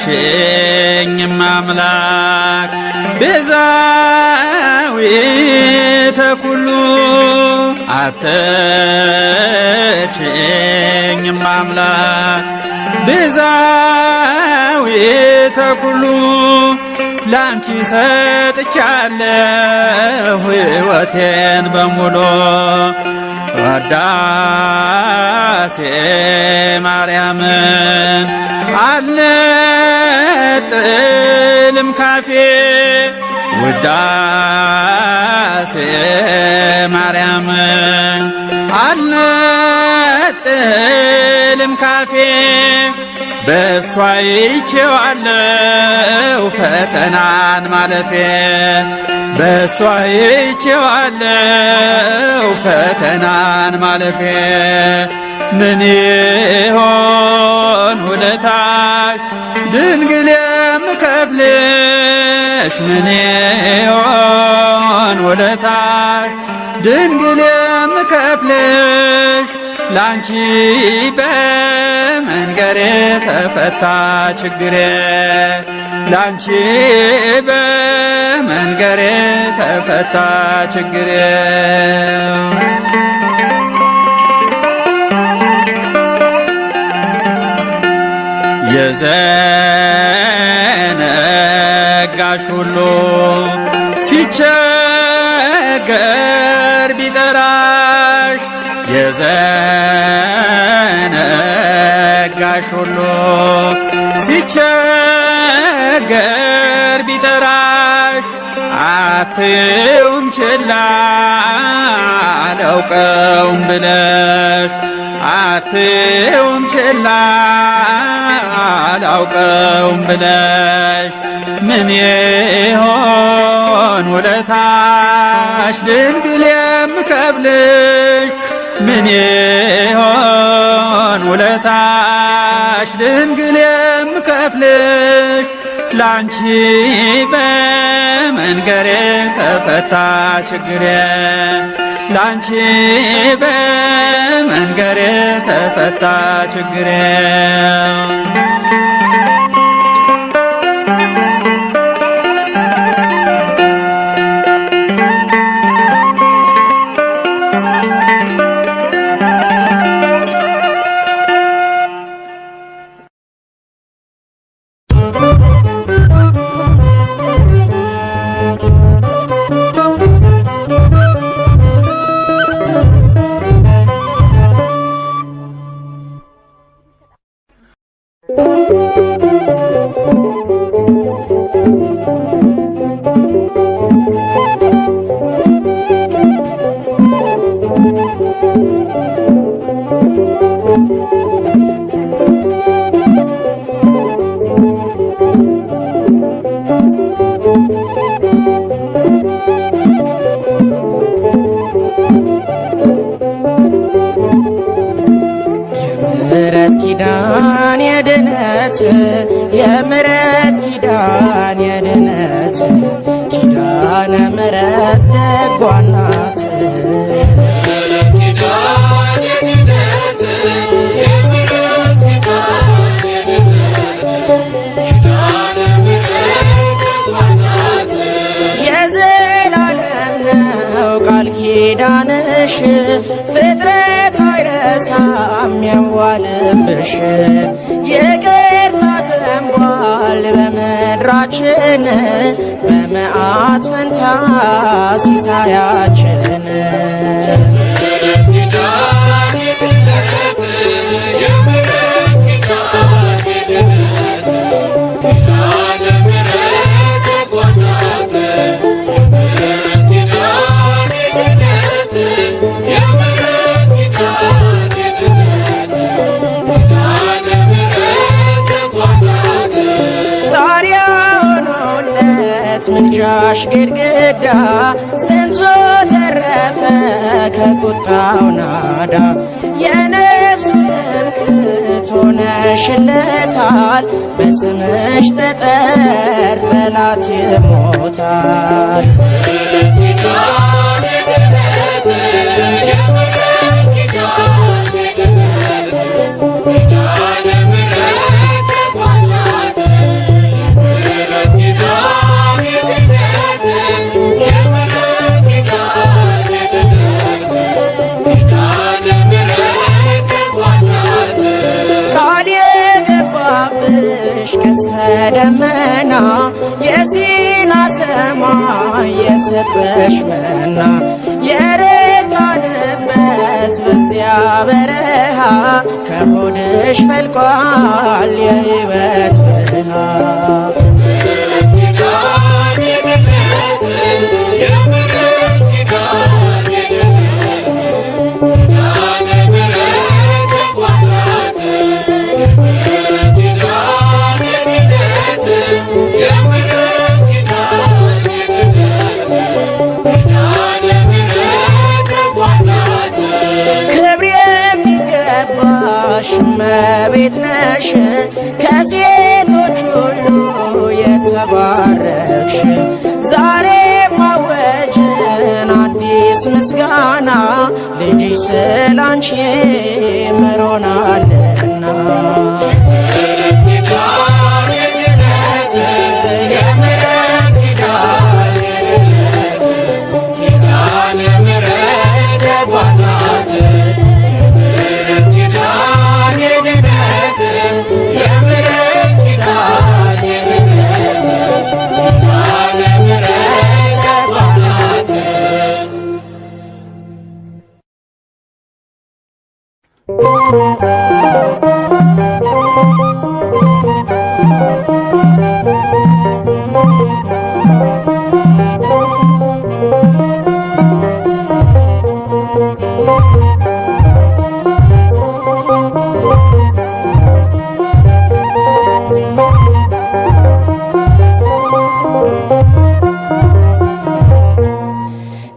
አትርሽኝም አምላክ ቤዛዊተ ኩሉ አትርሽኝም አምላክ ቤዛዊተ ኩሉ ላንቺ ሰጥቻለሁ ሕይወቴን በሙሉ ውዳሴ ማርያምን አልነጥልም ካፌ ውዳሴ ማርያምን አልነጥልም ካፌ በሷ ይቼዋለሁ ፈተናን ማለፌ በሷ ይቼዋለሁ ፈተናን ማለፌ ምን ይሆን ውለታሽ ድንግል የምከፍልሽ ምን ይሆን ውለታሽ ድንግል የምከፍልሽ ልክፈልሽ ላንቺ በመንገሬ ተፈታ ችግሬ ላንቺ በመንገሬ ተፈታ ችግሬ የዘነጋሽ ሁሉ ሲቸገር ቢጠራሽ የዘነጋሽ ሁሉ ሲቸገር ቢጠራሽ አትዩም ችላ አላውቀውም ብለሽ አትዩም ችላ አላውቀውም ብለሽ ምን ይሆን ውለታሽ ድንግል የምከፍልሽ ምን ይሆን ውለታሽ ድንግል የምከፍልሽ ላንቺ በመንገሬ ተፈታ ችግሬ ላንቺ በመንገሬ ተፈታ ችግሬ የምሕረት ኪዳን የድነት የምሕረት ኪዳን የድነት ኪዳነ ምሕረት ደጓ ናት። የዘላለም ነው ቃል ኪዳንሽ ፍጥረት አይረሳም ያዋልብሽ ይቅርታ ዘንቧል በምድራችን በመዓት ፈንታ ሲሳያችን ምልጃሽ ግድግዳ ስንቱ ተረፈ ከቁጣው ናዳ የነፍሱ ትምክህት ሆነሽለታል በስምሽ ጠጠር ጠላት ይሞታል። ቀስተ ደመና የሲና ሰማይ የሰጠሽ መና የረካንበት በዚያ በረሃ ከሆድሽ ፈልቋል የሕይወት ብርሃን። እመቤት ነሽ ከሴቶች ሁሉ የተባረክሽ ዛሬ ማወጅን አዲስ ይድረስ ምስጋና ልጅሽ ስላንቺ ምሮናልና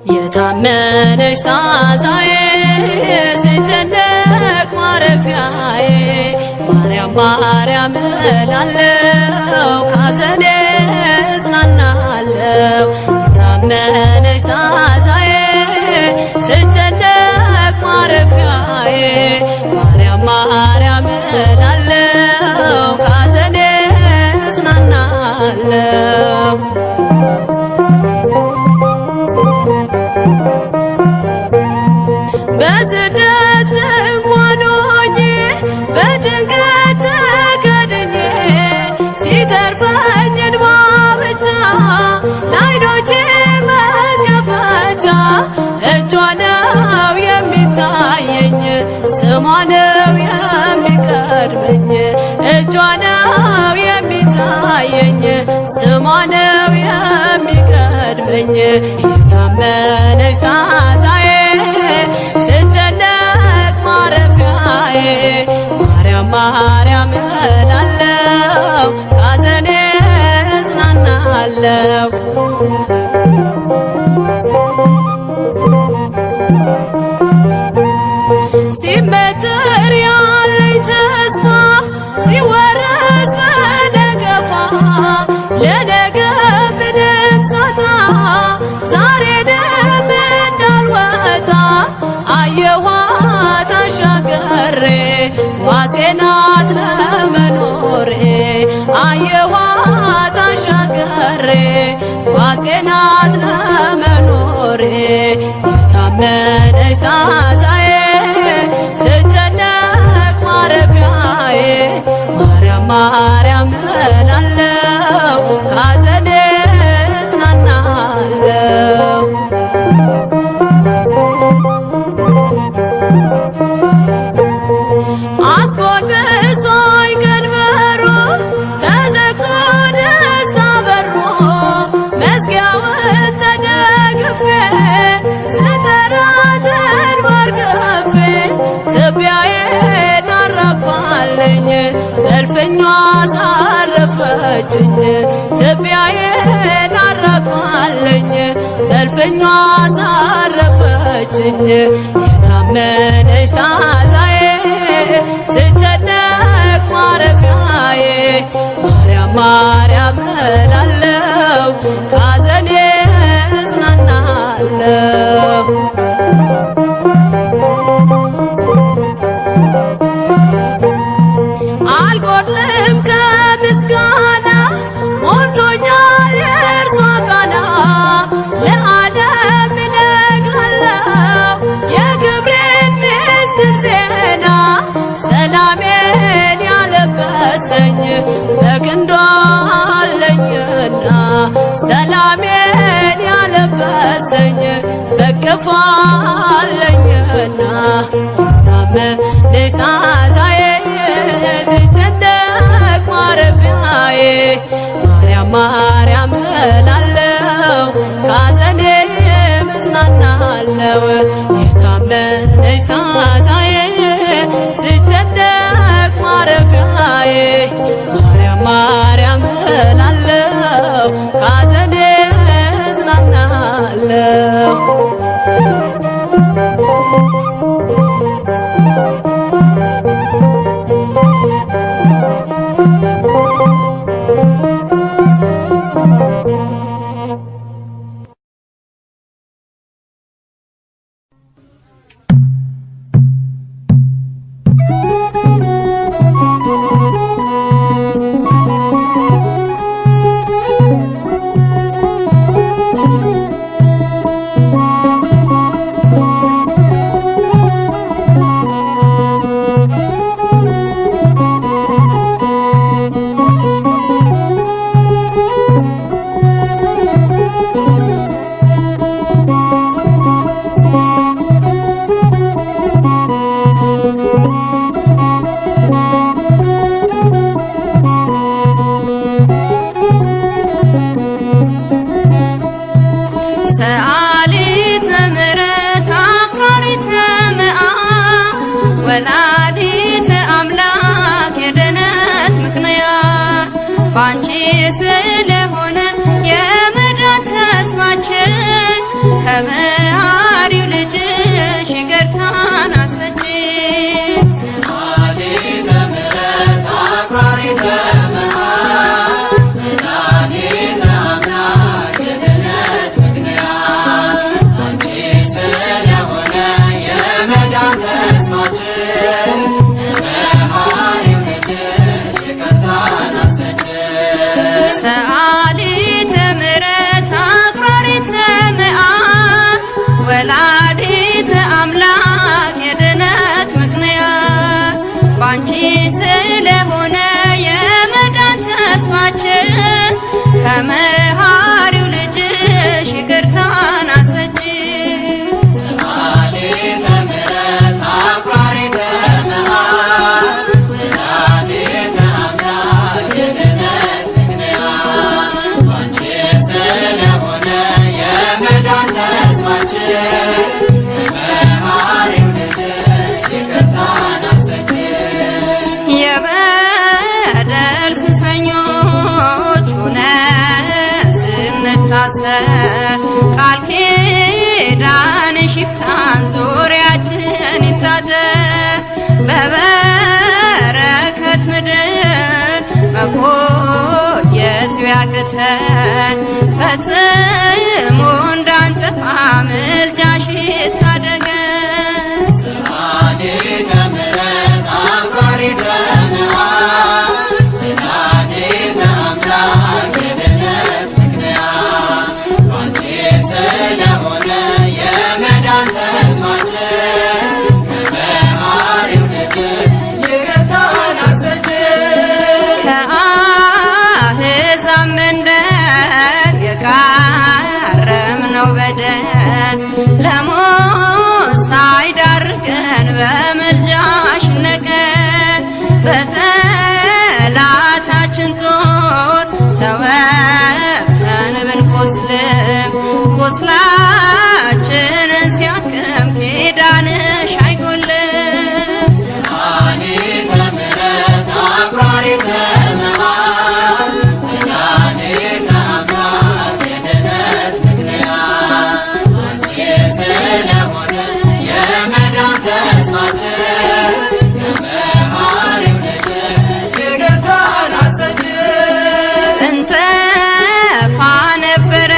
የታመነች ታዛዬ ስጨነቅ ማረፊያዬ ማርያም ማርያም እላለሁ ካዘኔ እጽናናለሁ። የታመነች ታዛዬ ስጨነቅ ማረፊያዬ ማርያም ማርያም እላለሁ ካዘኔ እጽናናለሁ። በስደት እንኳን ሆኜ በጭንቀት ተከድኜ ሲተርፈኝ እንባ ብቻ ለዓይኖቼ መከፈቻ እጇ ነው የሚታየኝ ስሟ ነው የሚቀድመኝ እጇ ነው የሚታየኝ ስሟ ነው የሚቀድመኝ የታመነች ታዛዬ ስጨነቅ ማረፊያዬ ማርያም ማርያም እላለሁ ካዘኔ እጽናናለሁ። ሲመትር ያለኝ ተስፋ ሲወረስ በነገፋ ለነገ ምንም ሳጣ ዛሬንም እንዳልወጣ አየኋት አሻግሬ ዋሴ ናት ለመኖሬ አየኋት አሻግሬ ዋሴ ናት ለመኖሬ የታመነች ታዛዬ ስጨነቅ ማረፊያዬ ማርያም ማርያም እላለሁ ካዘኔ እጽናናለሁ። አስጎንብሶኝ ቀንበሮ ተዘግቶ ደስታ በሮ መዝጊያውን ተደግፌ ስጠራት እንባር ከፌ ትቢያዬን አራግፋለኝ በእልፍኟ አሳረፈችኝ ትቢያዬን አራግፋለኝ በእልፍኟ አሳረፈችኝ የታመነች ታዛዬ ስጨነቅ ማረፊያዬ ማርያም ማርያም እላለሁ ካዘኔ እጽናናለሁ። አልጎድልም ከምስጋና ሞልቶኛል የእርሷ ቃና ለዓለም እነግራለሁ የክብሬን ምስጢር ዜና ሰላሜን ያለበሰኝ በክንዷ አለኝና ሰላሜን ያለበሰኝ በክንፏ አለኝና የታመነች ታዛዬ ስጨነቅ ማረፊያዬ ማርያም ማርያም እላለሁ ካዘኔ እጽናናለሁ። የታመነች ታዛዬ ስጨነቅ ማረፊያዬ ማርያም ማርያም እላለሁ ካዘኔ ባንቺ ስለሆነ የመዳን ተስፋችን ከመሐሪው ልጅሽ ይቅርታን አሰጪን። ሰአሊተ ምሕረት አክባሪተ መዓት መድኃኒተ አምላክ የድኅነት ምክንያት አንቺ ስለሆነ የመዳን ተስፋችን ከመሐሪው ልጅሽ ይቅርታን አሰጪን። ሰአሊተ ምሕረት አክባሪተ መዓት ወላዲተ አምላክ የድኅነት ምክንያት ባንቺ ስለሆነ የመዳን ተስፋችን ከመሐሪው ልጅሽ ይቅርታን አሰጪን። ሰአሊተ ምሕረት አክባሪተ መዓት ወላዲተ አምላክ የድኅነት ምክንያት ባንቺ ስለሆነ የመዳን ተስፋችን ከመሐሪው ልጅሽ ይቅርታን አሰጪን። የበደል ሱሰኞች ሆነን ስንታሰር ቃል ኪዳንሽ ይፍታን ዙሪያችን ይታጠር። በበረከት ምድር መቆየት ቢያቅተን ፈጽሞ እንዳንጠፋ ምልጃሽ ይታደገን። ሰአሊተ ምሕረት አክባሪተ መዓት ወላዲተ አምላክ የድኅነት ምክንያት ባንቺ ስለሆነ የመዳን ተስፋችን ከመሐሪው ልጅሽ ይቅርታን አሰጪን። ከአሕዛብ መንደር የቃረምነው በደል ለሞት ሳይዳርገን በምልጃሽ ነቀን። በጠላታችን ጦር ተወግተን ብንቆስልም ቁስላችንን ሲያክም ኪዳንሽ አይጎልም። ሰአሊተ ምሕረት አክባሪተ መዓት ወላዲተ አምላክ የድኅነት ምክንያት አንቺ ስለሆነ የመዳን ተስፋችን ከመሐሪው ልጅሽ ይቅርታን አሰጪን። እንጠፋ ነበረ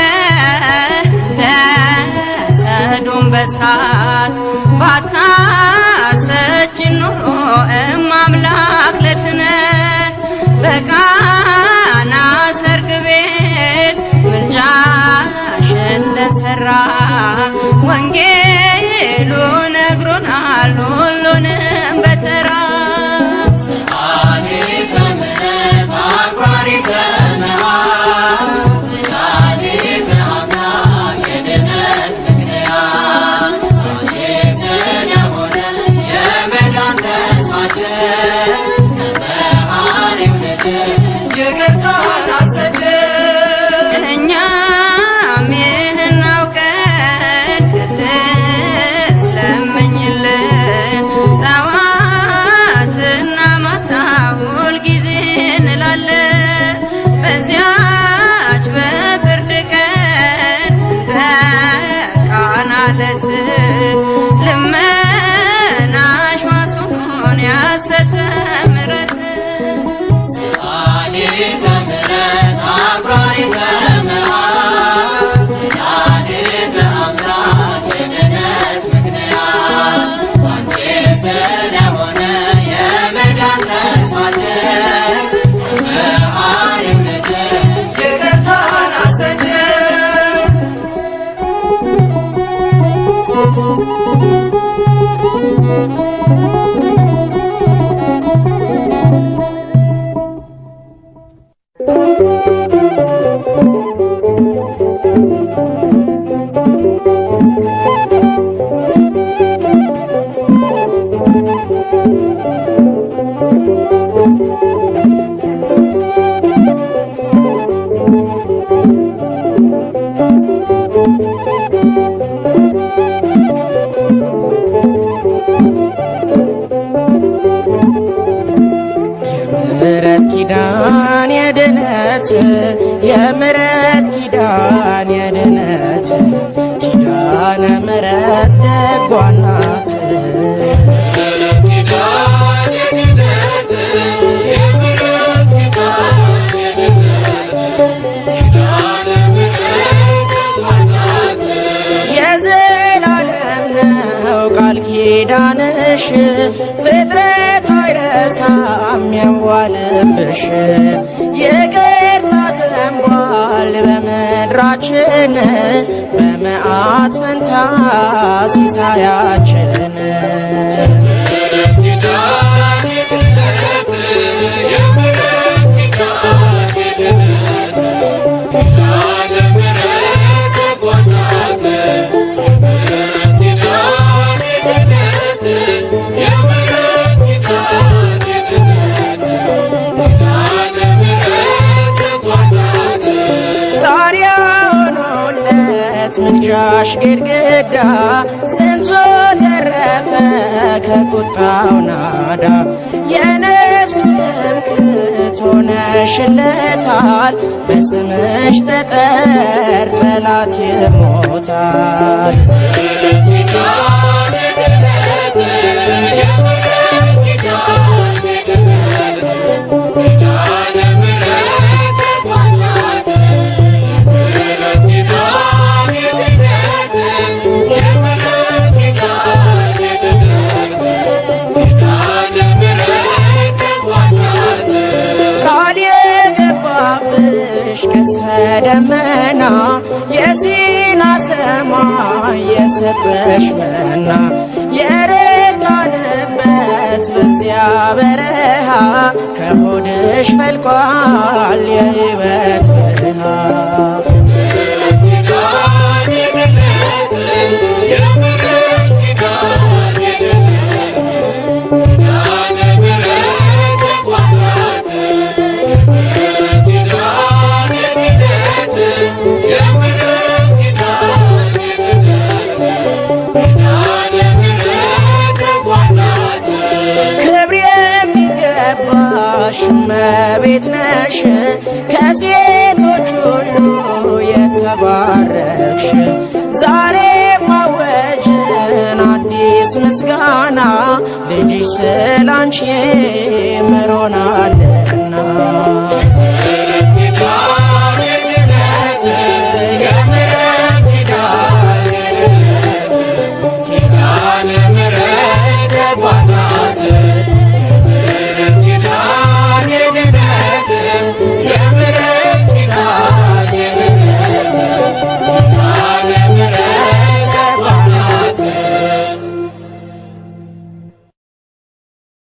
ለሰዶም በሳት ባታሰጪን ኖሮ እማምላክ ለድኅነት በቃና ሰርግ ቤት ምልጃሽ እንደሰራ ወንጌሉ ነግሮናል ሁሉንም በተራ። ሰአሊተ ምሕረት አክባሪተ መዓት ወላዲተ አምላክ የድኅነት ምክንያት አንቺ ስለሆነ የመዳን ተስፋችን ከመሐሪው ልጅሽ ይቅርታን አሰጪን። እኛም ይህን አውቀን ቅድስት ለምኝልን ጠዋትና ማታ ሁልጊዜ እንላለን። በዚያች በፍርድ ቀን በቃና ዕለት ልመናሽ ዋስ ሆኖን ያሰጠ ምሕረት። ሰአሊተ ምሕረት አክባሪተ መዓት ወላዲተ አምላክ የድኅነት ምክንያት ባንቺ ስለሆነ የመዳን ተስፋችን ከመሐሪው ልጅሽ ይቅርታን አሰጪን። የምሕረት ኪዳን የድኅነት ናት የምሕረት ኪዳን የድነት ኪዳነ ምሕረት ደጓ ናት። ቃል ኪዳንሽ ፍጥረት አይረሳም የዋልብሽ ይቅርታ ዘንቧል በምድራችን በመዓት ፈንታ ሲሳያችን ምልጃሽ ግድግዳ ስንቱ ተረፈ ከቁጣው ናዳ የነፍሱ ትምክህት ሆነሽለታል በስምሽ ጠጠር ጠላት ይሞታል። ቀስተ ደመና የሲና ሰማይ የሰጠሽ መና የረካንበት በዚያ በረሃ ከሆድሽ ፈልቋል የሕይወት ብርሃ። እመቤት ነሽ ከሴቶች ሁሉ የተባረክሽ ዛሬ ማወጅን አዲስ ምስጋና ልጅሽ ስላንቺ ምሮናልና ኪዳነ ምሕረት ደጓ ናት